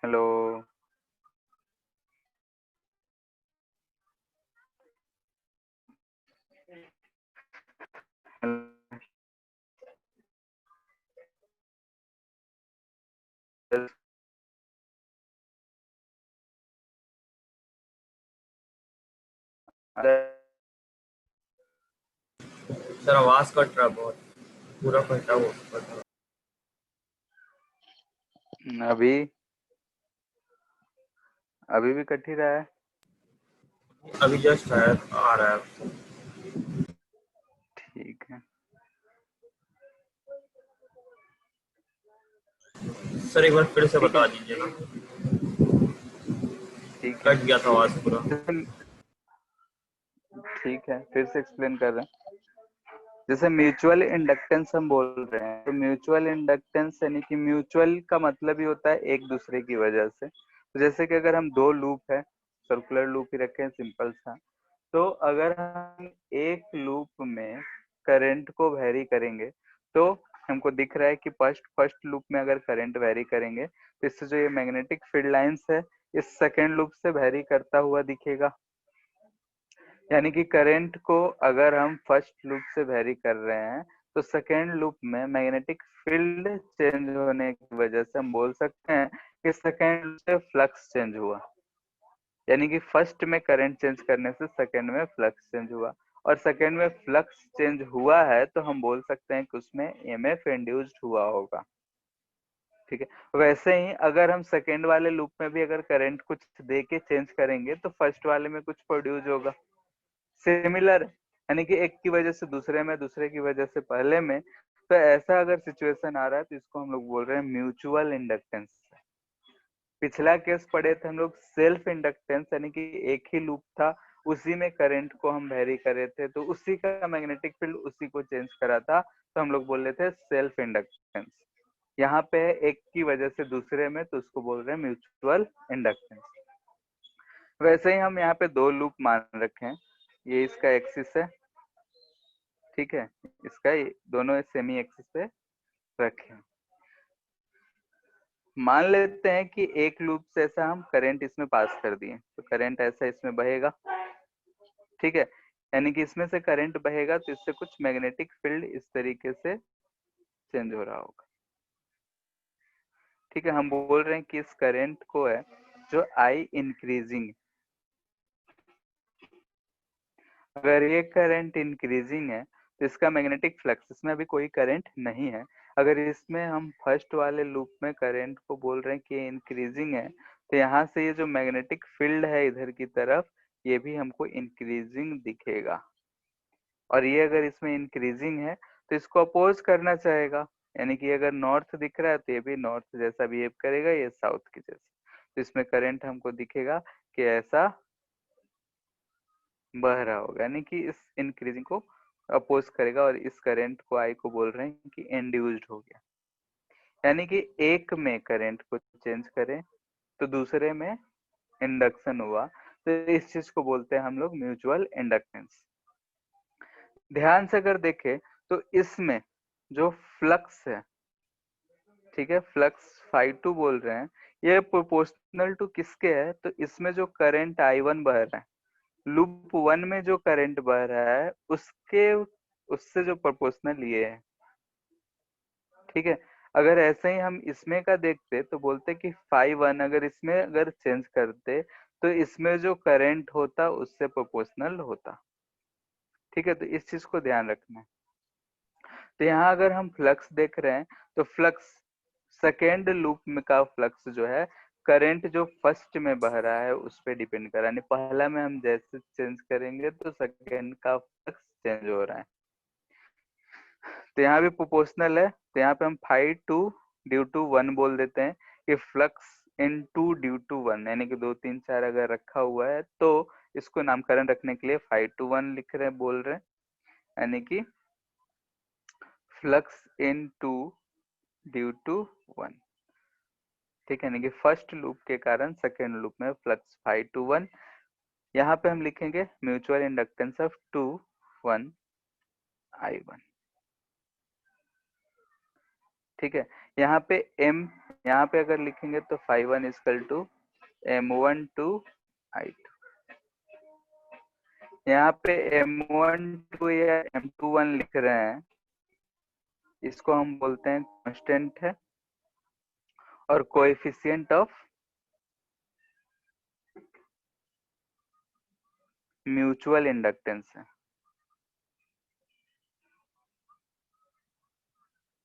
हेलो, सर आवाज कट रहा है बहुत, पूरा कटा हुआ कट रहा। अभी अभी भी कट ही रहा है। अभी जस्ट आ रहा है। ठीक है, सर एक बार फिर से ठीक बता है, दीजिए ना, ठीक है, कट गया था आवाज पूरा। ठीक है, फिर से एक्सप्लेन कर रहे हैं। जैसे म्यूचुअल इंडक्टेंस हम बोल रहे हैं, तो म्यूचुअल इंडक्टेंस यानी कि म्यूचुअल का मतलब ही होता है एक दूसरे की वजह से। तो जैसे कि अगर हम दो लूप है, सर्कुलर लूप ही रखे हैं सिंपल सा, तो अगर हम एक लूप में करंट को वेरी करेंगे तो हमको दिख रहा है कि फर्स्ट लूप में अगर करंट वेरी करेंगे तो इससे जो ये मैग्नेटिक फील्ड लाइंस है इस सेकेंड लूप से वेरी करता हुआ दिखेगा। यानी कि करंट को अगर हम फर्स्ट लूप से वेरी कर रहे हैं तो सेकेंड लूप में मैग्नेटिक फील्ड चेंज होने की वजह से हम बोल सकते हैं कि सेकेंड लूप से फ्लक्स चेंज हुआ। यानी कि फर्स्ट में करंट चेंज करने से सेकेंड में फ्लक्स चेंज हुआ। और सेकेंड में फ्लक्स चेंज हुआ है तो हम बोल सकते हैं कि उसमें ईएमएफ इंड्यूस्ड हुआ होगा। ठीक है, वैसे ही अगर हम सेकेंड वाले लूप में भी अगर करंट कुछ दे के चेंज करेंगे तो फर्स्ट वाले में कुछ प्रोड्यूस होगा, सिमिलर, यानी कि एक की वजह से दूसरे में, दूसरे की वजह से पहले में। तो ऐसा अगर सिचुएशन आ रहा है तो इसको हम लोग बोल रहे हैं म्यूचुअल इंडक्टेंस। पिछला केस पढ़े थे हम लोग सेल्फ इंडक्टेंस, यानी कि एक ही लूप था, उसी में करंट को हम वेरी करे थे, तो उसी का मैग्नेटिक फील्ड उसी को चेंज करा था, तो हम लोग बोल रहे थे सेल्फ इंडक्टेंस। यहाँ पे एक की वजह से दूसरे में, तो उसको बोल रहे हैं म्यूचुअल इंडक्टेंस। वैसे ही हम यहाँ पे दो लूप मान रखे हैं, ये इसका एक्सिस है, ठीक है, इसका दोनों सेमी एक्सिस पे रखे। मान लेते हैं कि एक लूप से ऐसा हम करंट इसमें पास कर दिए, तो करंट ऐसा इसमें बहेगा, ठीक है, यानी कि इसमें से करंट बहेगा तो इससे कुछ मैग्नेटिक फील्ड इस तरीके से चेंज हो रहा होगा। ठीक है, हम बोल रहे हैं कि इस करंट को है जो आई इंक्रीजिंग, अगर ये करंट इंक्रीजिंग है तो इसका मैग्नेटिक फ्लक्स, इसमें अभी कोई करंट नहीं है, अगर इसमें हम फर्स्ट वाले लूप में करंट को बोल रहे हैं कि इंक्रीजिंग है, तो यहाँ से ये जो मैग्नेटिक फील्ड है इधर की तरफ, ये भी हमको इंक्रीजिंग दिखेगा। और ये अगर इसमें इंक्रीजिंग है तो इसको अपोज करना चाहेगा, यानी कि अगर नॉर्थ दिख रहा है तो ये भी नॉर्थ जैसा बिहेव करेगा, ये साउथ की जैसा, तो इसमें करंट हमको दिखेगा कि ऐसा बह रहा होगा, यानी कि इस इंक्रीजिंग को अपोज करेगा, और इस करंट को आई को बोल रहे हैं कि इंड्यूस्ड हो गया, यानी कि एक में करंट को चेंज करें तो दूसरे में इंडक्शन हुआ, तो इस चीज को बोलते हैं हम लोग म्यूचुअल इंडक्टेंस। ध्यान से अगर देखें तो इसमें जो फ्लक्स है, ठीक है, फ्लक्स phi2 बोल रहे हैं, ये प्रोपोर्शनल टू किसके है, तो इसमें जो करंट I1 बह रहा है, लूप 1 में जो करंट बह रहा है उसके, उससे जो प्रोपोर्शनल ये है, ठीक है। अगर ऐसे ही हम इसमें का देखते तो बोलते कि phi1 अगर इसमें अगर चेंज करते तो इसमें जो करंट होता उससे प्रोपोर्शनल होता, ठीक है, तो इस चीज को ध्यान रखना है। तो यहाँ अगर हम फ्लक्स देख रहे हैं तो फ्लक्स सेकेंड लूप में का फ्लक्स जो है, करंट जो फर्स्ट में बह रहा है उस पर डिपेंड कर रहा है, यानी पहला में हम जैसे चेंज करेंगे तो सेकेंड का फ्लक्स चेंज हो रहा है, तो यहाँ भी प्रोपोर्शनल है, तो यहाँ पे हम phi2 ड्यू टू 1 बोल देते हैं कि फ्लक्स इन 2 ड्यू टू 1, यानी कि 2 3 4 अगर रखा हुआ है तो इसको नामकरण रखने के लिए phi2 1 लिख रहे हैं, बोल रहे हैं, यानी कि फ्लक्स इन 2 ड्यू टू 1, ठीक है, यानी कि फर्स्ट लूप के कारण सेकेंड लूप में फ्लक्स phi2 1, यहाँ पे हम लिखेंगे म्यूचुअल इंडक्टेंस ऑफ 2 1 I1, ठीक है। यहाँ पे m, यहाँ पे अगर लिखेंगे तो phi1 equal to m1 to I2, यहाँ पे m12 या m21 लिख रहे हैं, इसको हम बोलते हैं कांस्टेंट है और कोएफिशिएंट ऑफ म्यूचुअल इंडक्टेंस है,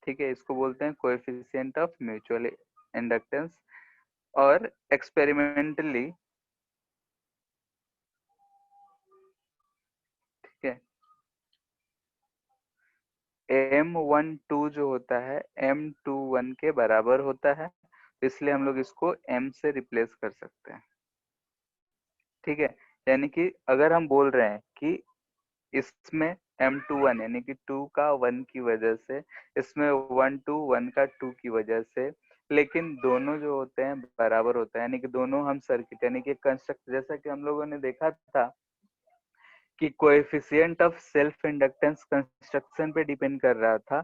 ठीक है, इसको बोलते हैं कोएफिशिएंट ऑफ म्यूचुअल इंडक्टेंस। और एक्सपेरिमेंटली, ठीक है, M12 जो होता है M21 के बराबर होता है, इसलिए हम लोग इसको M से रिप्लेस कर सकते हैं, ठीक है, यानी कि अगर हम बोल रहे हैं कि इसमें M21 यानी कि 2 का 1 की वजह से, इसमें 1 2 1 का 2 की वजह से, लेकिन दोनों जो होते हैं बराबर होता है, यानी कि दोनों हम सर्किट, यानी कि कंस्ट्रक्ट, जैसा कि हम लोगों ने देखा था कि coefficient of self inductance construction पे डिपेंड कर रहा था,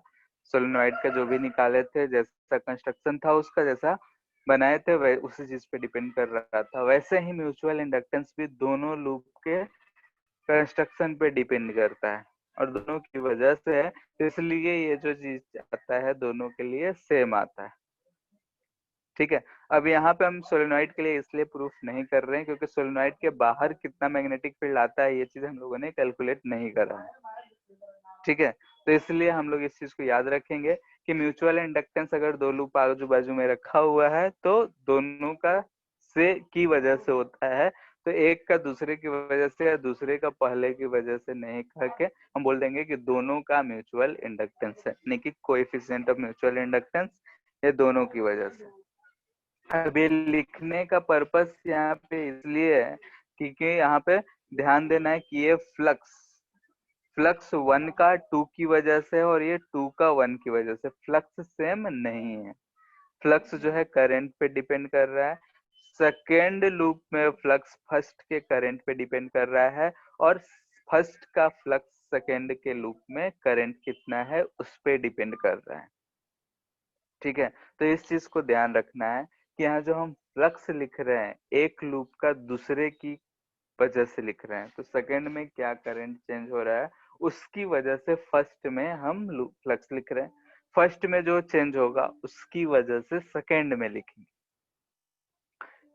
सोलेनॉइड का जो भी निकाले थे, जैसा कंस्ट्रक्शन था उसका, जैसा बनाए थे वह उसी चीज पे डिपेंड कर रहा था, वैसे ही म्यूचुअल इंडक्टेंस भी दोनों लूप के कंस्ट्रक्शन पे डिपेंड करता है और दोनों की वजह से है, इसलिए ये जो चीज आता है दोनों के लिए सेम आता है। ठीक है। अब यहाँ पे हम सोलेनॉइड के लिए इसलिए प्रूफ नहीं कर रहे हैं क्योंकि सोलेनॉइड के बाहर कितना मैग्नेटिक फील्ड आता है ये चीज हम लोगों ने कैलकुलेट नहीं करा है, ठीक है। तो इसलिए हम लोग इस चीज को याद रखेंगे कि म्यूचुअल इंडक्टेंस अगर दो लूप आजू बाजू में रखा हुआ है तो दोनों का से की वजह से होता है, तो एक का दूसरे की वजह से या दूसरे का पहले की वजह से नहीं करके हम बोल देंगे कि दोनों का म्यूचुअल इंडक्टेंस है, यानी कि कोएफिशिएंट ऑफ म्यूचुअल इंडक्टेंस ये दोनों की वजह से। अब ये लिखने का पर्पस यहाँ पे इसलिए है क्योंकि यहाँ पे ध्यान देना है कि ये फ्लक्स 1 का 2 की वजह से और ये 2 का 1 की वजह से, फ्लक्स सेम नहीं है। फ्लक्स जो है करंट पे डिपेंड कर रहा है, सेकेंड लूप में फ्लक्स फर्स्ट के करंट पे डिपेंड कर रहा है और फर्स्ट का फ्लक्स सेकेंड के लूप में करंट कितना है उस पे डिपेंड कर रहा है, ठीक है। तो इस चीज को ध्यान रखना है कि यहाँ जो हम फ्लक्स लिख रहे हैं एक लूप का दूसरे की वजह से लिख रहे हैं, तो सेकेंड में क्या करंट चेंज हो रहा है उसकी वजह से फर्स्ट में हम फ्लक्स लिख रहे हैं, फर्स्ट में जो चेंज होगा उसकी वजह से सेकेंड में लिखेंगे,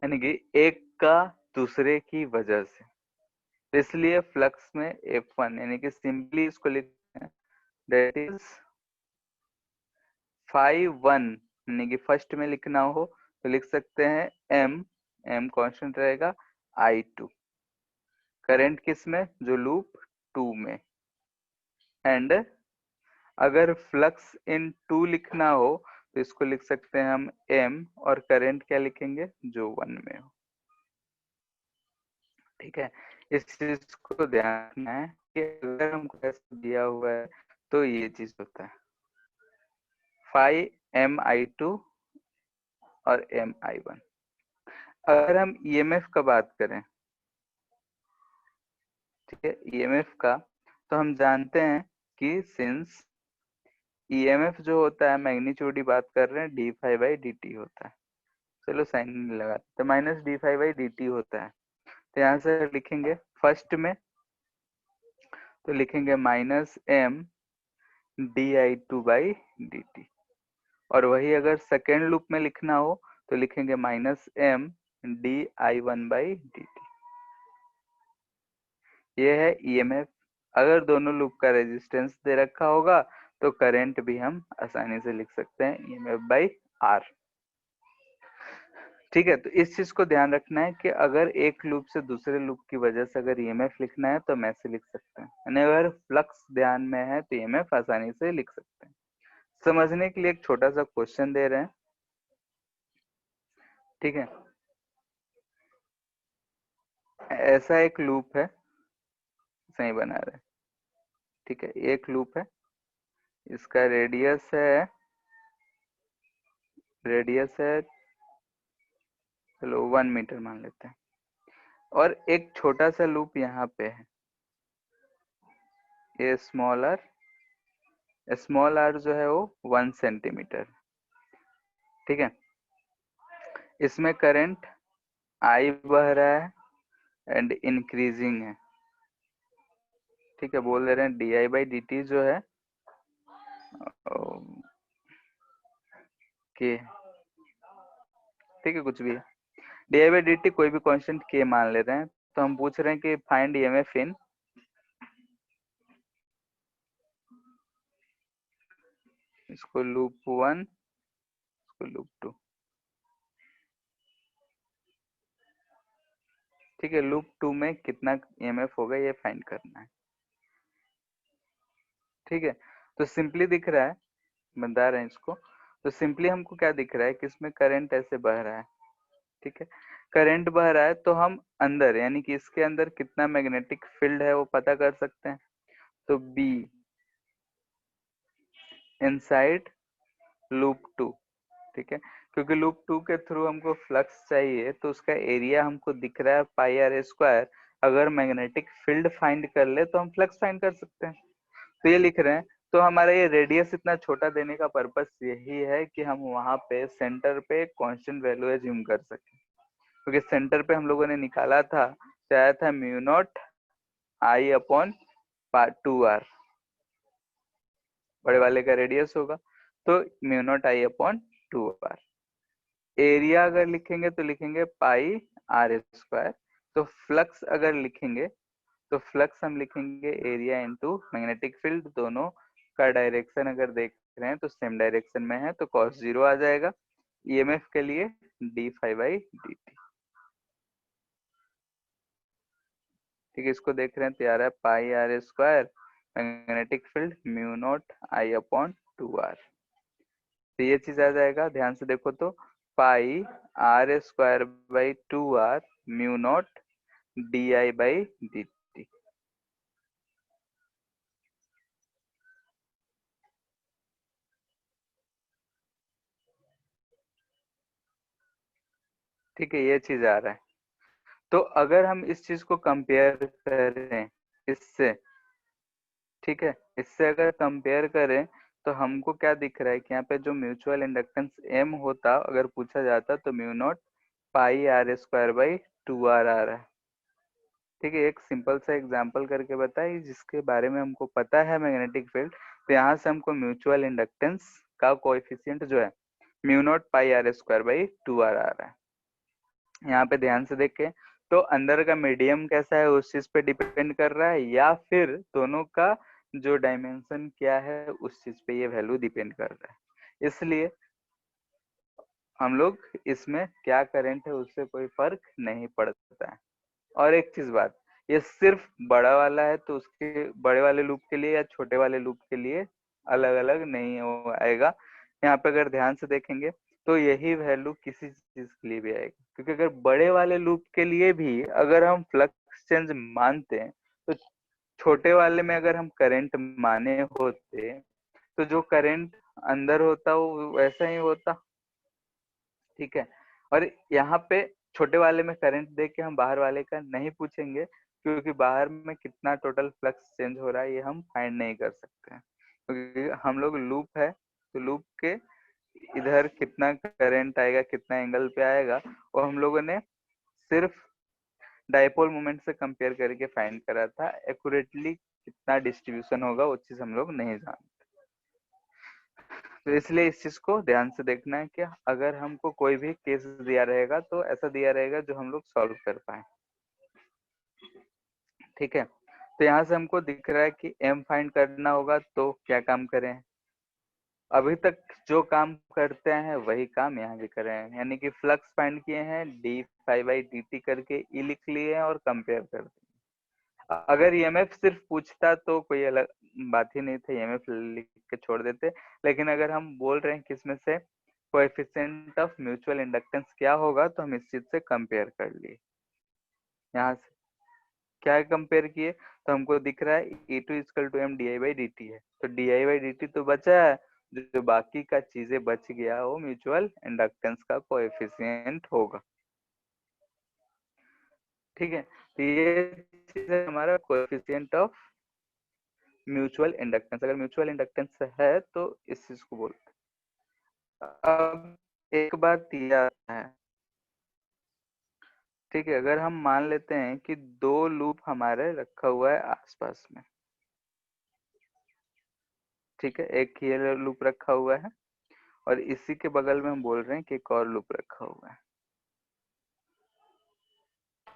यानी कि एक का दूसरे की वजह से। तो इसलिए फ्लक्स में F1 यानी कि सिंपली इसको लिखते हैं दैट इज फाई 1, यानी कि फर्स्ट में लिखना हो तो लिख सकते हैं m कांस्टेंट रहेगा, I2 करंट किस में जो लूप 2 में, एंड अगर फ्लक्स इन 2 लिखना हो तो इसको लिख सकते हैं हम m और करंट क्या लिखेंगे जो 1 में हो, ठीक है। इस चीज को ध्यान रखना है कि अगर हमको ऐसा दिया हुआ है तो ये चीज होता है फाई mi2 और mi1। अगर हम ईएमएफ का बात करें, ठीक है, ईएमएफ का, तो हम जानते हैं कि सिंस ईएमएफ जो होता है मैग्नीट्यूड ही बात कर रहे हैं D phi by D T होता है, चलो साइन नहीं लगाते, तो minus D phi by D T होता है। तो यहाँ से लिखेंगे फर्स्ट में तो लिखेंगे minus M D I two by D T, और वही अगर सेकेंड लूप में लिखना हो तो लिखेंगे minus M D I one by D T. ये है ईएमएफ। अगर दोनों लूप का रेजिस्टेंस दे रखा होगा तो करंट भी हम आसानी से लिख सकते हैं ईएमएफ बाई आर, ठीक है। तो इस चीज को ध्यान रखना है कि अगर एक लूप से दूसरे लूप की वजह से अगर ईएमएफ लिखना है तो हम ऐसे लिख सकते हैं, यानी अगर फ्लक्स ध्यान में है तो ईएमएफ आसानी से लिख सकते हैं। समझने के लिए एक छोटा सा क्वेश्चन दे रहे हैं, ठीक है। ऐसा एक लूप है, सही बना रहे, ठीक है, एक लूप है, इसका रेडियस है चलो 1 मीटर मान लेते हैं, और एक छोटा सा लूप यहाँ पे है, ये स्मॉल आर जो है वो 1 सेंटीमीटर, ठीक है। इसमें करंट आई बह रहा है एंड इंक्रीजिंग है, ठीक है। बोल दे रहे हैं D I by D T जो है के, ठीक है, कुछ भी है, D I by D T कोई भी कांस्टेंट के मान ले रहे हैं। तो हम पूछ रहे हैं कि फाइंड ईएमएफ इन, इसको लूप 1, इसको लूप 2, ठीक है। लूप 2 में कितना ईएमएफ होगा ये फाइंड करना है, ठीक है। तो सिंपली दिख रहा है, बता रहे हैं इसको, तो सिंपली हमको क्या दिख रहा है कि इसमें करंट ऐसे बह रहा है, ठीक है। करंट बह रहा है तो हम अंदर यानी कि इसके अंदर कितना मैग्नेटिक फील्ड है वो पता कर सकते हैं, तो बी इनसाइड लूप 2, ठीक है। क्योंकि लूप 2 के थ्रू हमको फ्लक्स चाहिए तो उसका एरिया हमको दिख रहा है पाई आर स्क्वायर, अगर मैग्नेटिक फील्ड फाइंड कर ले तो हम फ्लक्स फाइंड कर सकते हैं, तो ये लिख रहे हैं। तो हमारा ये रेडियस इतना छोटा देने का पर्पस यही है कि हम वहां पे सेंटर पे कांस्टेंट वैल्यू एज्यूम कर सके, क्योंकि सेंटर पे हम लोगों ने निकाला था चाहे था mu naught I upon 2r, बड़े वाले का रेडियस होगा तो mu naught I upon 2r, area अगर लिखेंगे तो लिखेंगे पाई आर स्क्वायर। तो फ्लक्स अगर लिखेंगे तो फ्लक्स हम लिखेंगे एरिया इंटू मैग्नेटिक फील्ड। दोनों का डायरेक्शन अगर देख रहे हैं तो सेम डायरेक्शन में है, तो cos 0 आ जाएगा। ईएमएफ के लिए D phi by D T. ठीक है, इसको देख रहे हैं, तैयार है pi R square magnetic field mu naught I upon 2r। तो ये चीज आ जाएगा, ध्यान से देखो तो pi R square by 2r mu naught D I by D T. ठीक है, ये चीज आ रहा है। तो अगर हम इस चीज को कंपेयर करें इससे, ठीक है, इससे अगर कंपेयर करें तो हमको क्या दिख रहा है कि यहाँ पे जो म्यूचुअल इंडक्टेंस एम होता अगर पूछा जाता तो mu not pi R square by 2r आ रहा है। ठीक है, एक सिंपल सा एग्जांपल करके बताइए जिसके बारे में हमको पता है मैग्नेटिक फील्ड। तो यहाँ से हमको म्यूचुअल इंडक्टेंस का कोएफिशिएंट जो है mu not pi R square by 2r आ रहा है। यहाँ पे ध्यान से देखें तो अंदर का मीडियम कैसा है उस चीज पे डिपेंड कर रहा है, या फिर दोनों का जो डायमेंशन क्या है उस चीज पे ये वैल्यू डिपेंड कर रहा है। इसलिए हम लोग इसमें क्या करंट है उससे कोई फर्क नहीं पड़ता है। और एक चीज बात, ये सिर्फ बड़ा वाला है तो उसके बड़े वाले लूप के लिए या छोटे वाले लूप के लिए अलग अलग नहीं आएगा। यहाँ पे अगर ध्यान से देखेंगे तो यही वैल्यू किसी चीज के लिए भी आएगी, क्योंकि अगर बड़े वाले लूप के लिए भी अगर हम फ्लक्स चेंज मानते हैं तो छोटे वाले में अगर हम करंट माने होते तो जो करंट अंदर होता वो वैसा ही होता। ठीक है, और यहाँ पे छोटे वाले में करंट देख के हम बाहर वाले का नहीं पूछेंगे, क्योंकि बाहर में कितना टोटल फ्लक्स चेंज हो रहा है ये हम फाइंड नहीं कर सकते हैं, क्योंकि हम लोग लूप है तो लूप के इधर कितना करंट आएगा कितना एंगल पे आएगा वो हम लोगों ने सिर्फ डाइपोल मोमेंट से कंपेयर करके फाइंड करा था। एक्यूरेटली कितना डिस्ट्रीब्यूशन होगा वो चीज हम लोग नहीं जानते। तो इसलिए इस चीज को ध्यान से देखना है कि अगर हमको कोई भी केस दिया रहेगा तो ऐसा दिया रहेगा जो हम लोग सॉल्व कर पाए। ठीक है, तो यहाँ से हमको दिख रहा है कि एम फाइंड करना होगा, तो क्या काम करें, अभी तक जो काम करते हैं वही काम यहाँ भी कर रहे हैं, यानी कि फ्लक्स फाइंड किए हैं D phi by D T करके ई लिख लिए हैं और कंपेयर कर दिए। अगर ईएमएफ सिर्फ पूछता तो कोई अलग बात ही नहीं था, ईएमएफ लिख के छोड़ देते। लेकिन अगर हम बोल रहे हैं कि इसमें से कोएफिशिएंट ऑफ म्यूचुअल इंडक्टेंस क्या होगा तो हम इस चीज से कंपेयर कर लिए। यहाँ से क्या कंपेयर किए तो हमको दिख रहा है E two equal to M D I by D T है, तो D I by D T तो बचा है, जो बाकी का चीजें बच गया वो म्यूचुअल इंडक्टेंस का कोएफिशिएंट होगा। ठीक है, तो ये चीज है हमारा कोएफिशिएंट ऑफ म्यूचुअल इंडक्टेंस। अगर म्यूचुअल इंडक्टेंस है तो इस चीज को बोलते हैं। अब एक बात यह है, ठीक है, अगर हम मान लेते हैं कि दो लूप हमारे रखा हुआ है आसपास में, ठीक है, एक ये लूप रखा हुआ है और इसी के बगल में हम बोल रहे हैं कि एक और लूप रखा हुआ है।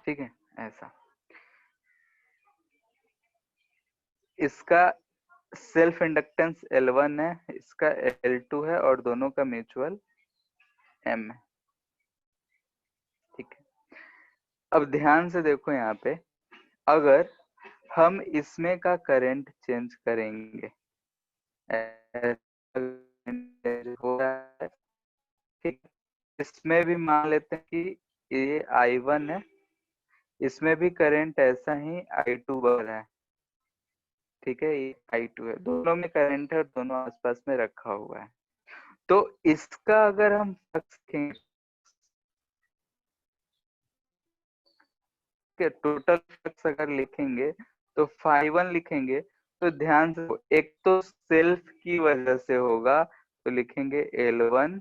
ठीक है, ऐसा इसका सेल्फ इंडक्टेंस L1 है, इसका L2 है और दोनों का म्यूचुअल M है। ठीक है, अब ध्यान से देखो यहाँ पे, अगर हम इसमें का करंट चेंज करेंगे हो रहा है, ठीक, इसमें भी मान लेते हैं कि ये I1 है, इसमें भी करंट ऐसा ही I2 बह रहा है। ठीक है, ये I2 है, दोनों में करंट है और दोनों आसपास में रखा हुआ है। तो इसका अगर हम टोटल फ्लक्स अगर लिखेंगे तो φ1 लिखेंगे तो ध्यान से, एक तो सेल्फ की वजह से होगा तो लिखेंगे L1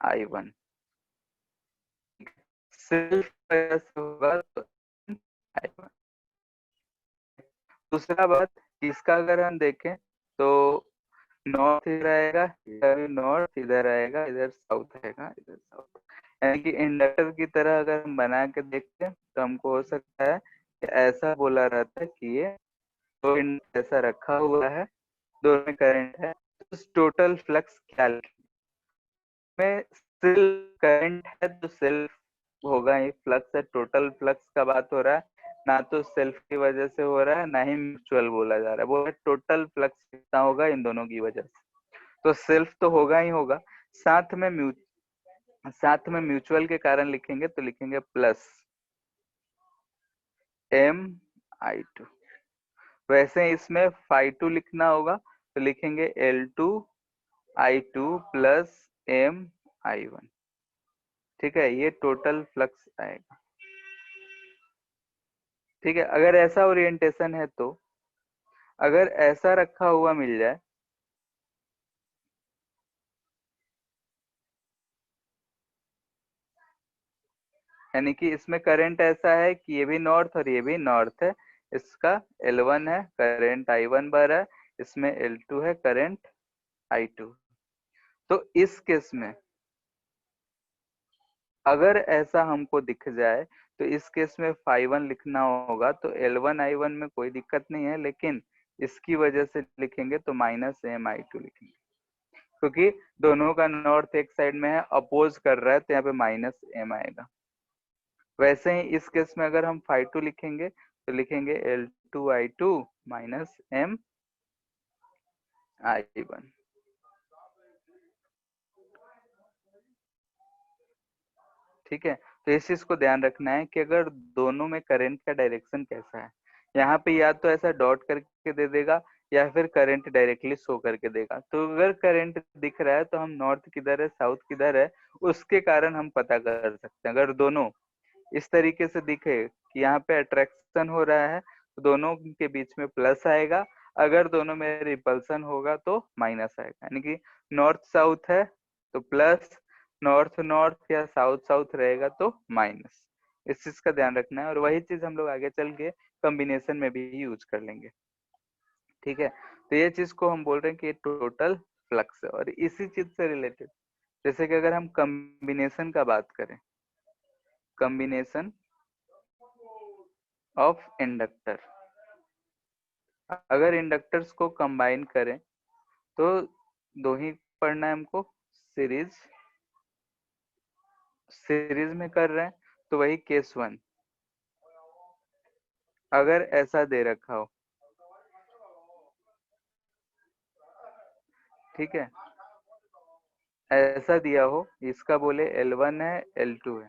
I1, सेल्फ वजह से होगा तो I1। दूसरा बात, इसका अगर हम देखें तो नॉर्थ इधर आएगा, इधर नॉर्थ, इधर आएगा, इधर साउथ आएगा, इधर साउथ। यानी कि इंडक्टर की तरह अगर हम बना के देखते हैं तो हमको हो सकता है कि ऐसा बोला रहता है कि ये दो इंडक्टर ऐसा रखा हुआ है, दोनों में करंट है, तो टोटल फ्लक्स क्या में सेल्फ करंट है तो सेल्फ होगा ही, फ्लक्स है, टोटल फ्लक्स का बात हो रहा है, ना तो सेल्फ की वजह से हो रहा है ना ही म्यूचुअल बोला जा रहा है, वो टोटल फ्लक्स कितना होगा इन दोनों की वजह से। तो सेल्फ तो होगा ही होगा, साथ में म्यूचुअल के कारण लिखेंगे तो लिखेंगे प्लस एम आई टू। वैसे इसमें फाई टू लिखना होगा तो लिखेंगे L two I two plus M I one. ठीक है, ये टोटल फ्लक्स आएगा। ठीक है, अगर ऐसा ओरिएंटेशन है तो अगर ऐसा रखा हुआ मिल जाए, यानी कि इसमें करंट ऐसा है कि ये भी नॉर्थ और ये भी नॉर्थ है, इसका L1 है, करंट I1 बह रहा है, इसमें L2 है, करंट I2। तो इस केस में अगर ऐसा हमको दिख जाए तो इस केस में φ1 लिखना होगा, तो L1 I1 में कोई दिक्कत नहीं है, लेकिन इसकी वजह से लिखेंगे तो माइनस एम आई टू लिखेंगे, क्योंकि दोनों का नॉर्थ एक साइड में है, अपोज कर रहा है, तो यहाँ पे माइनस एम आएगा। वैसे ही इस केस में अगर हम φ2 लिखेंगे तो लिखेंगे L2 I2 minus M I1। ठीक है, तो इस चीज को ध्यान रखना है कि अगर दोनों में करंट का डायरेक्शन कैसा है, यहाँ पे या तो ऐसा डॉट करके दे देगा या फिर करंट डायरेक्टली शो करके देगा। तो अगर करंट दिख रहा है तो हम नॉर्थ किधर है साउथ किधर है उसके कारण हम पता कर सकते हैं। अगर दोनों इस तरीके से दिखे कि यहाँ पे अट्रैक्शन हो रहा है तो दोनों के बीच में प्लस आएगा, अगर दोनों में रिपल्सन होगा तो माइनस आएगा, यानी कि नॉर्थ साउथ है तो प्लस, नॉर्थ नॉर्थ या साउथ साउथ रहेगा तो माइनस। इस चीज का ध्यान रखना है, और वही चीज हम लोग आगे चल के कॉम्बिनेशन में भी यूज कर लेंगे। ठीक है, तो ये चीज को हम बोल रहे हैं कि टोटल फ्लक्स है। और इसी चीज से रिलेटेड जैसे कि अगर हम कॉम्बिनेशन का बात करें, कॉम्बिनेशन ऑफ इंडक्टर, अगर इंडक्टर्स को कंबाइन करें तो दो ही पढ़ना है हमको, सीरीज में कर रहे हैं तो वही केस 1। अगर ऐसा दे रखा हो, ठीक है, ऐसा दिया हो, इसका बोले L1 है L2 है,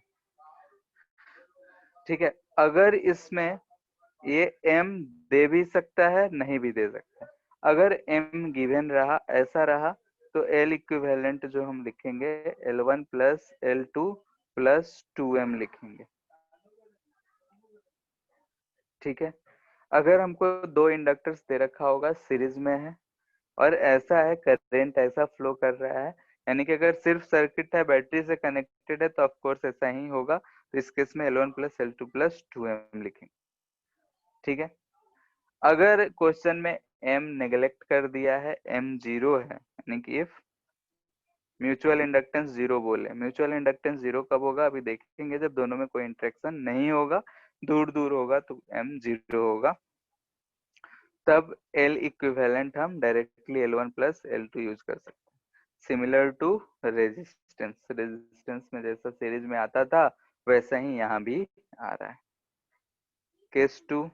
ठीक है, अगर इसमें ये M दे भी सकता है नहीं भी दे सकता है, अगर M गिवन रहा ऐसा रहा तो L इक्विवेलेंट जो हम लिखेंगे L1 plus L2 plus 2M लिखेंगे। ठीक है, अगर हमको दो इंडक्टर्स दे रखा होगा सीरीज में है और ऐसा है करंट ऐसा फ्लो कर रहा है, यानी कि अगर सिर्फ सर्किट है बैटरी से कनेक्टेड है तो ऑफ कोर्स ऐसा ही होगा, तो इस केस में L1 plus L2 plus 2M लिखेंगे। ठीक है, अगर क्वेश्चन में M नेग्लेक्ट कर दिया है, M जीरो है, यानी कि इफ म्यूचुअल इंडक्टेंस जीरो बोले, म्यूचुअल इंडक्टेंस जीरो कब होगा अभी देखेंगे, जब दोनों में कोई इंटरेक्शन नहीं होगा, दूर दूर होगा तो M जीरो होगा, तब L इक्विवेलेंट हम directly L1 plus L2 use कर सकते हैं। सिमिलर टू रेजिस्टेंस, रेजिस्टेंस में जैसा सीरीज में आता था वैसा ही यहाँ भी आ रहा है। केस 2,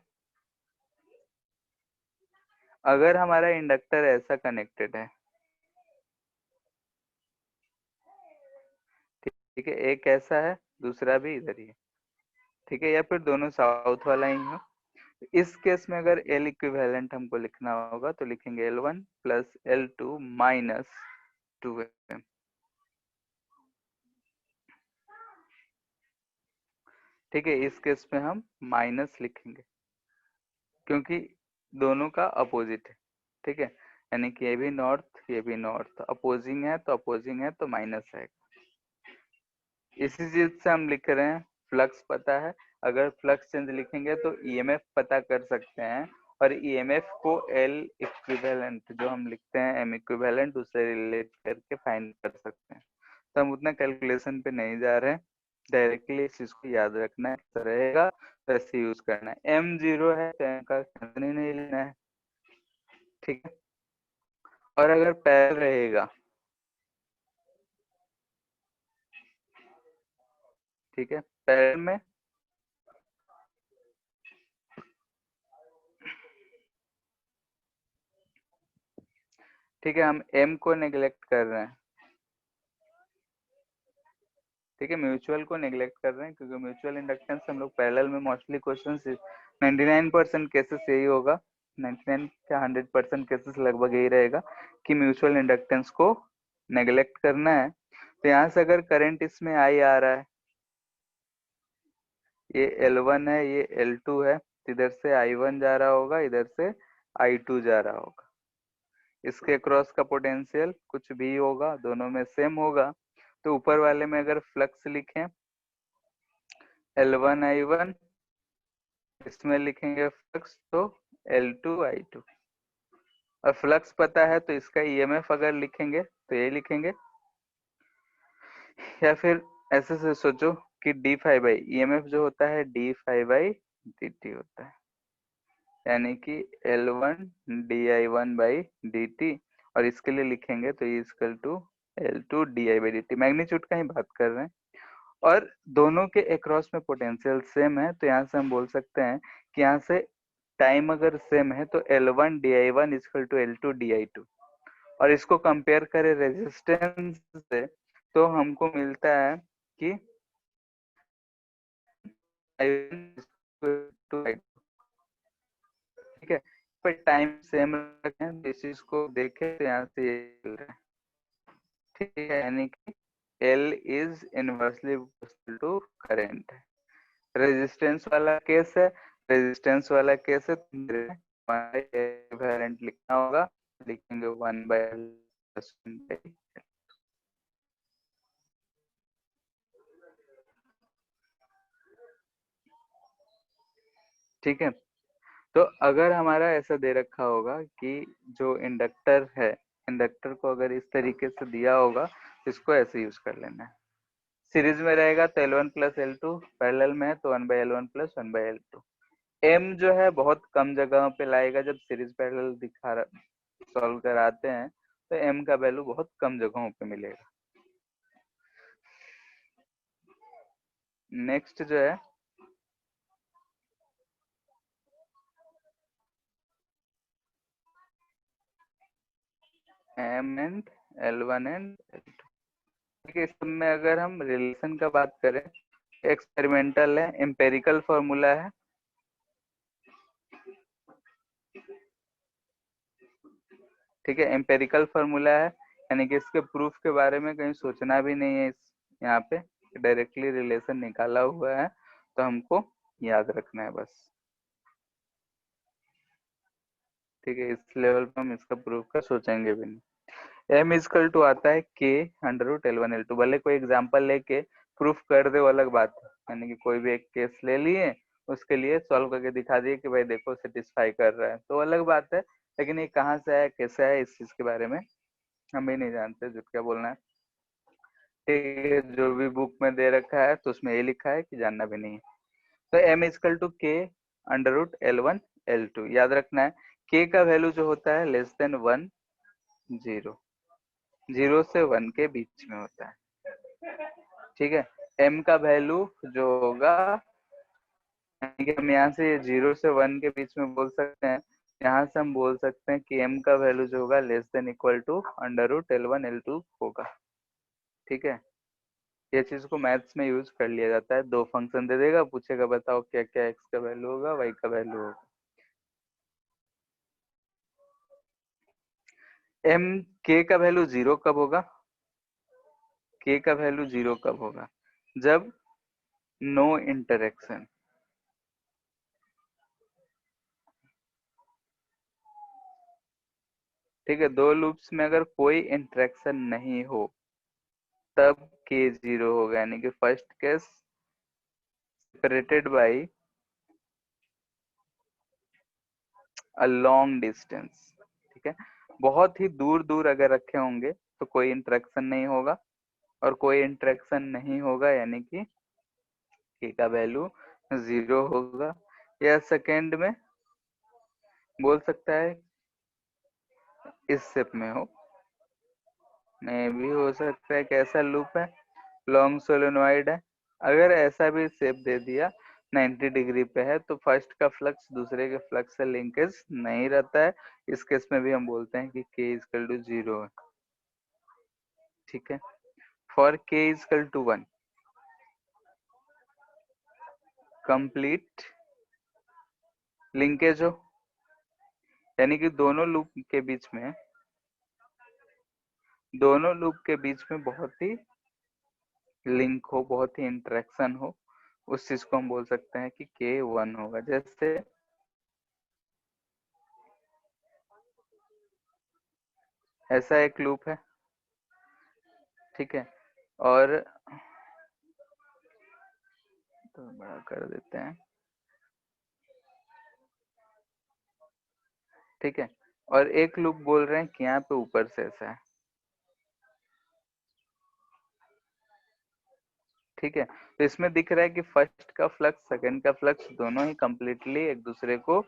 अगर हमारा इंडक्टर ऐसा कनेक्टेड है, ठीक है, एक ऐसा है दूसरा भी इधर ही है, ठीक है, या फिर दोनों साउथ वाला ही हो, इस केस में अगर L इक्विवेलेंट हमको लिखना होगा तो लिखेंगे L1 plus L2 minus 2M। ठीक है, इस केस में हम माइनस लिखेंगे क्योंकि दोनों का अपोजिट है। ठीक है, यानी कि ये भी नॉर्थ ये भी नॉर्थ, अपोजिंग है तो अपोजिंग है तो माइनस है। इसी चीज से हम लिख रहे हैं, फ्लक्स पता है, अगर फ्लक्स चेंज लिखेंगे तो ईएमएफ पता कर सकते हैं, और ईएमएफ को एल इक्विवेलेंट जो हम लिखते हैं एम इक्विवेलेंट उससे रिलेट करके फाइंड कर सकते हैं। तो हम उतना कैलकुलेशन पे नहीं जा रहे हैं, डायरेक्टली इस चीज को याद रखना है, कैसा रहेगा वैसे यूज करना है। एम 0 है तो एम का कैंसिल नहीं लेना है, ठीक है। और अगर पैरेलल रहेगा, ठीक है, पैरेलल में ठीक है, हम एम को नेग्लेक्ट कर रहे हैं, ठीक है, म्यूचुअल को नेग्लेक्ट कर रहे हैं क्योंकि म्यूचुअल इंडक्टेंस हम लोग पैरेलल में मोस्टली क्वेश्चन 99% केसेस यही होगा, 99 या 100% केसेस लगभग यही रहेगा कि म्यूचुअल इंडक्टेंस को नेग्लेक्ट करना है। तो यहाँ से अगर करंट इसमें आई आ रहा है, ये L1 है, ये L2 है, इधर से I1 जा रहा होगा, इधर से I2 जा रहा होगा, इसके क्रॉस का पोटेंशियल कुछ भी होगा, दोनों में सेम होगा। तो ऊपर वाले में अगर फ्लक्स लिखें L1 I1, इसमें लिखेंगे फ्लक्स तो L2 I2, और फ्लक्स पता है तो इसका ईएमएफ अगर लिखेंगे तो ये लिखेंगे, या फिर ऐसे से सोचो कि डी फाइव बाई ईएमएफ जो होता है D phi by D T होता है, यानी कि L1 di1 by D T, और इसके लिए लिखेंगे तो ये equal to L2 di by D T, magnitude का ही बात कर रहे हैं। और दोनों के अक्रॉस में पोटेंशियल सेम है, तो यहाँ से हम बोल सकते हैं कि यहाँ से टाइम अगर सेम है तो L1 di1 equal to L2 di2, और इसको कंपेयर करें रेजिस्टेंस से तो हमको मिलता है कि ठीक है, पर टाइम सेम रखें तो इस चीज को देखें तो यहाँ से ये मिल रहा है, ठीक है, यानी कि L is inversely proportional to current. Resistance वाला केस है, रेजिस्टेंस वाला केस है तो करंट लिखना होगा, लिखेंगे 1/L, ठीक है। तो अगर हमारा ऐसा दे रखा होगा कि जो इंडक्टर है, इंडक्टर को अगर इस तरीके से दिया होगा तो इसको ऐसे यूज कर लेना है। सीरीज में रहेगा तो L1 प्लस L2, पैरेलल में है तो 1/L1 प्लस 1/L2। M जो है बहुत कम जगह पे लाएगा, जब सीरीज पैरेलल सॉल्व कराते हैं तो M का वैल्यू बहुत कम जगहों पे मिलेगा। नेक्स्ट जो है M and L1 and L2, ठीक है। इस सब में अगर हम रिलेशन का बात करें, एक्सपेरिमेंटल है, एम्पेरिकल फॉर्मूला है, ठीक है, एम्पेरिकल फॉर्मूला है, यानी कि इसके प्रूफ के बारे में कहीं सोचना भी नहीं है, इस यहाँ पे डायरेक्टली रिलेशन निकाला हुआ है, तो हमको याद रखना है बस, ठीक है। इस लेवल पे हम इसका प्रूफ का सोचेंगे भी नहीं। M इक्वल टू आता है K under root L1 L2, भले कोई एग्जाम्पल लेके प्रूफ कर दे वो अलग बात है, यानी कि कोई भी एक केस ले लिए उसके लिए सॉल्व करके दिखा दिए कि भाई देखो सेटिस्फाई कर रहा है, तो अलग बात है, लेकिन ये कहाँ से है कैसे है इस चीज के बारे में हम भी नहीं जानते, जो क्या बोलना है, ठीक है। जो भी बुक में दे रखा है तो उसमें ये लिखा है कि जानना भी नहीं है। तो M equal to K under root L1 L2 याद रखना है। K का वैल्यू जो होता है लेस देन 1 0, 0 से 1 के बीच में होता है, ठीक है। M का वैल्यू जो होगा, यानी कि हम यहाँ से 0 से 1 के बीच में बोल सकते हैं, यहाँ से हम बोल सकते हैं कि M का वैल्यू जो होगा less than equal to under root L1 L2 होगा, ठीक है। ये चीज को मैथ्स में यूज कर लिया जाता है, दो फंक्शन दे देगा, पूछेगा बताओ क्या क्या x का वैल्यू होगा, y का वैल्यू होगा। M k का वैल्यू 0 कब होगा, k का वैल्यू 0 कब होगा, जब नो इंटरेक्शन, ठीक है, दो लूप्स में अगर कोई इंटरेक्शन नहीं हो तब k 0 होगा, यानी कि first case separated by a long distance, ठीक है। बहुत ही दूर दूर अगर रखे होंगे तो कोई इंटरेक्शन नहीं होगा, और कोई इंटरेक्शन नहीं होगा यानी कि के का वैल्यू 0 होगा। या सेकेंड में बोल सकता है इस शेप में हो, में भी हो सकता है। कैसा लूप है, लॉन्ग सोलेनोइड है। अगर ऐसा भी शेप दे दिया 90 डिग्री पे है तो फर्स्ट का फ्लक्स दूसरे के फ्लक्स से लिंकेज नहीं रहता है। इस केस में भी हम बोलते हैं कि k इजकल टू 0 है, ठीक है। For k is equal to 1 complete linkage हो, यानी कि दोनों लूप के बीच में बहुत ही लिंक हो, बहुत ही इंटरेक्शन हो, उस चीज को हम बोल सकते हैं कि k 1 होगा। जैसे ऐसा एक लूप है, ठीक है, और तो बड़ा कर देते हैं, ठीक है। और एक लूप बोल रहे हैं कि यहाँ पे ऊपर से ऐसा है, ठीक है। तो इसमें दिख रहा है कि फर्स्ट का फ्लक्स सेकंड का फ्लक्स दोनों ही कंप्लीटली एक दूसरे को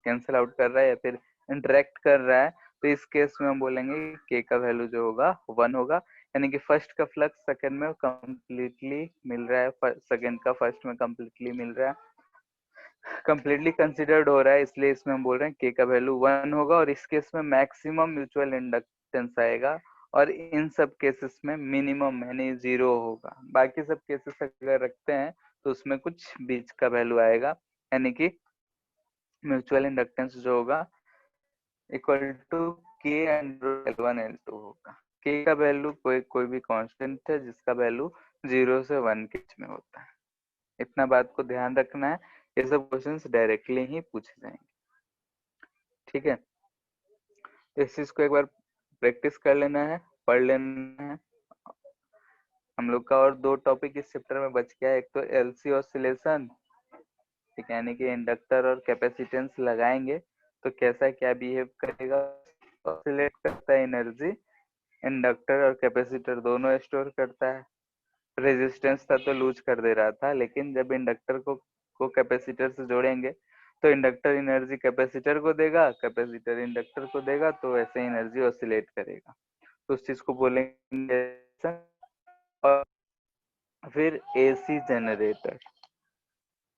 कैंसिल आउट कर रहा है या फिर इंटरेक्ट कर रहा है। तो इस केस में हम बोलेंगे के का वैल्यू जो होगा 1 होगा, यानी कि फर्स्ट का फ्लक्स सेकंड में कंप्लीटली मिल रहा है, सेकंड का फर्स्ट में कंप्लीटली मिल रहा है, कंप्लीटली कंसिडर्ड हो रहा है, इसलिए इसमें हम बोल रहे हैं के का वैल्यू 1 होगा। और इस केस में मैक्सिमम म्यूचुअल इंडक्टेंस आएगा, और इन सब केसेस में मिनिमम यानी 0 होगा। बाकी सब केसेस अगर रखते हैं तो उसमें कुछ बीच का वैल्यू आएगा, यानी कि म्यूचुअल इंडक्टेंस जो होगा इक्वल टू के L1 L2 होगा। के का वैल्यू कोई भी कांस्टेंट है जिसका वैल्यू 0 से 1 के बीच में होता है। इतना बात को ध्यान रखना है, ये सब क्वेश्चंस डायरेक्टली ही पूछे जाएंगे, ठीक है। इस चीज को एक बार प्रैक्टिस कर लेना है, पढ़ लेना है। हम लोग का और 2 टॉपिक इस चैप्टर में बच गया है, एक तो एलसी ऑसिलेशन, ठीक है, यानी कि इंडक्टर और कैपेसिटेंस लगाएंगे तो कैसा क्या बिहेव करेगा। ऑसिलेट करता है एनर्जी, इंडक्टर और कैपेसिटर दोनों स्टोर करता है। रेजिस्टेंस था तो लूज कर दे रहा था, लेकिन जब इंडक्टर को कैपेसिटर से जोड़ेंगे तो इंडक्टर एनर्जी कैपेसिटर को देगा, कैपेसिटर इंडक्टर को देगा, तो ऐसे एनर्जी ऑसिलेट करेगा। तो उस चीज को बोलेंगे। और फिर एसी जनरेटर,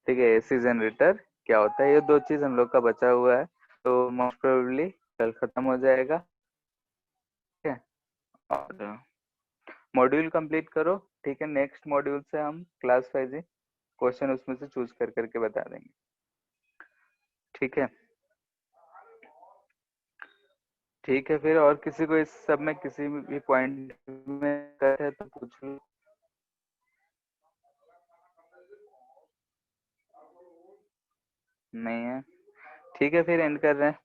ठीक है, एसी जनरेटर क्या होता है, ये 2 चीज हम लोग का बचा हुआ है, तो मोस्ट प्रोबेबली कल खत्म हो जाएगा, ठीक है। और मॉड्यूल कंप्लीट करो, ठीक है। नेक्स्ट मॉड्यूल से हम क्लास 5 क्वेश्चन उसमें से चूज कर करके बता देंगे, ठीक है। ठीक है, फिर और किसी को इस सब में किसी भी पॉइंट में कर है तो पूछ लो। नहीं है, ठीक है, फिर एंड कर रहे हैं।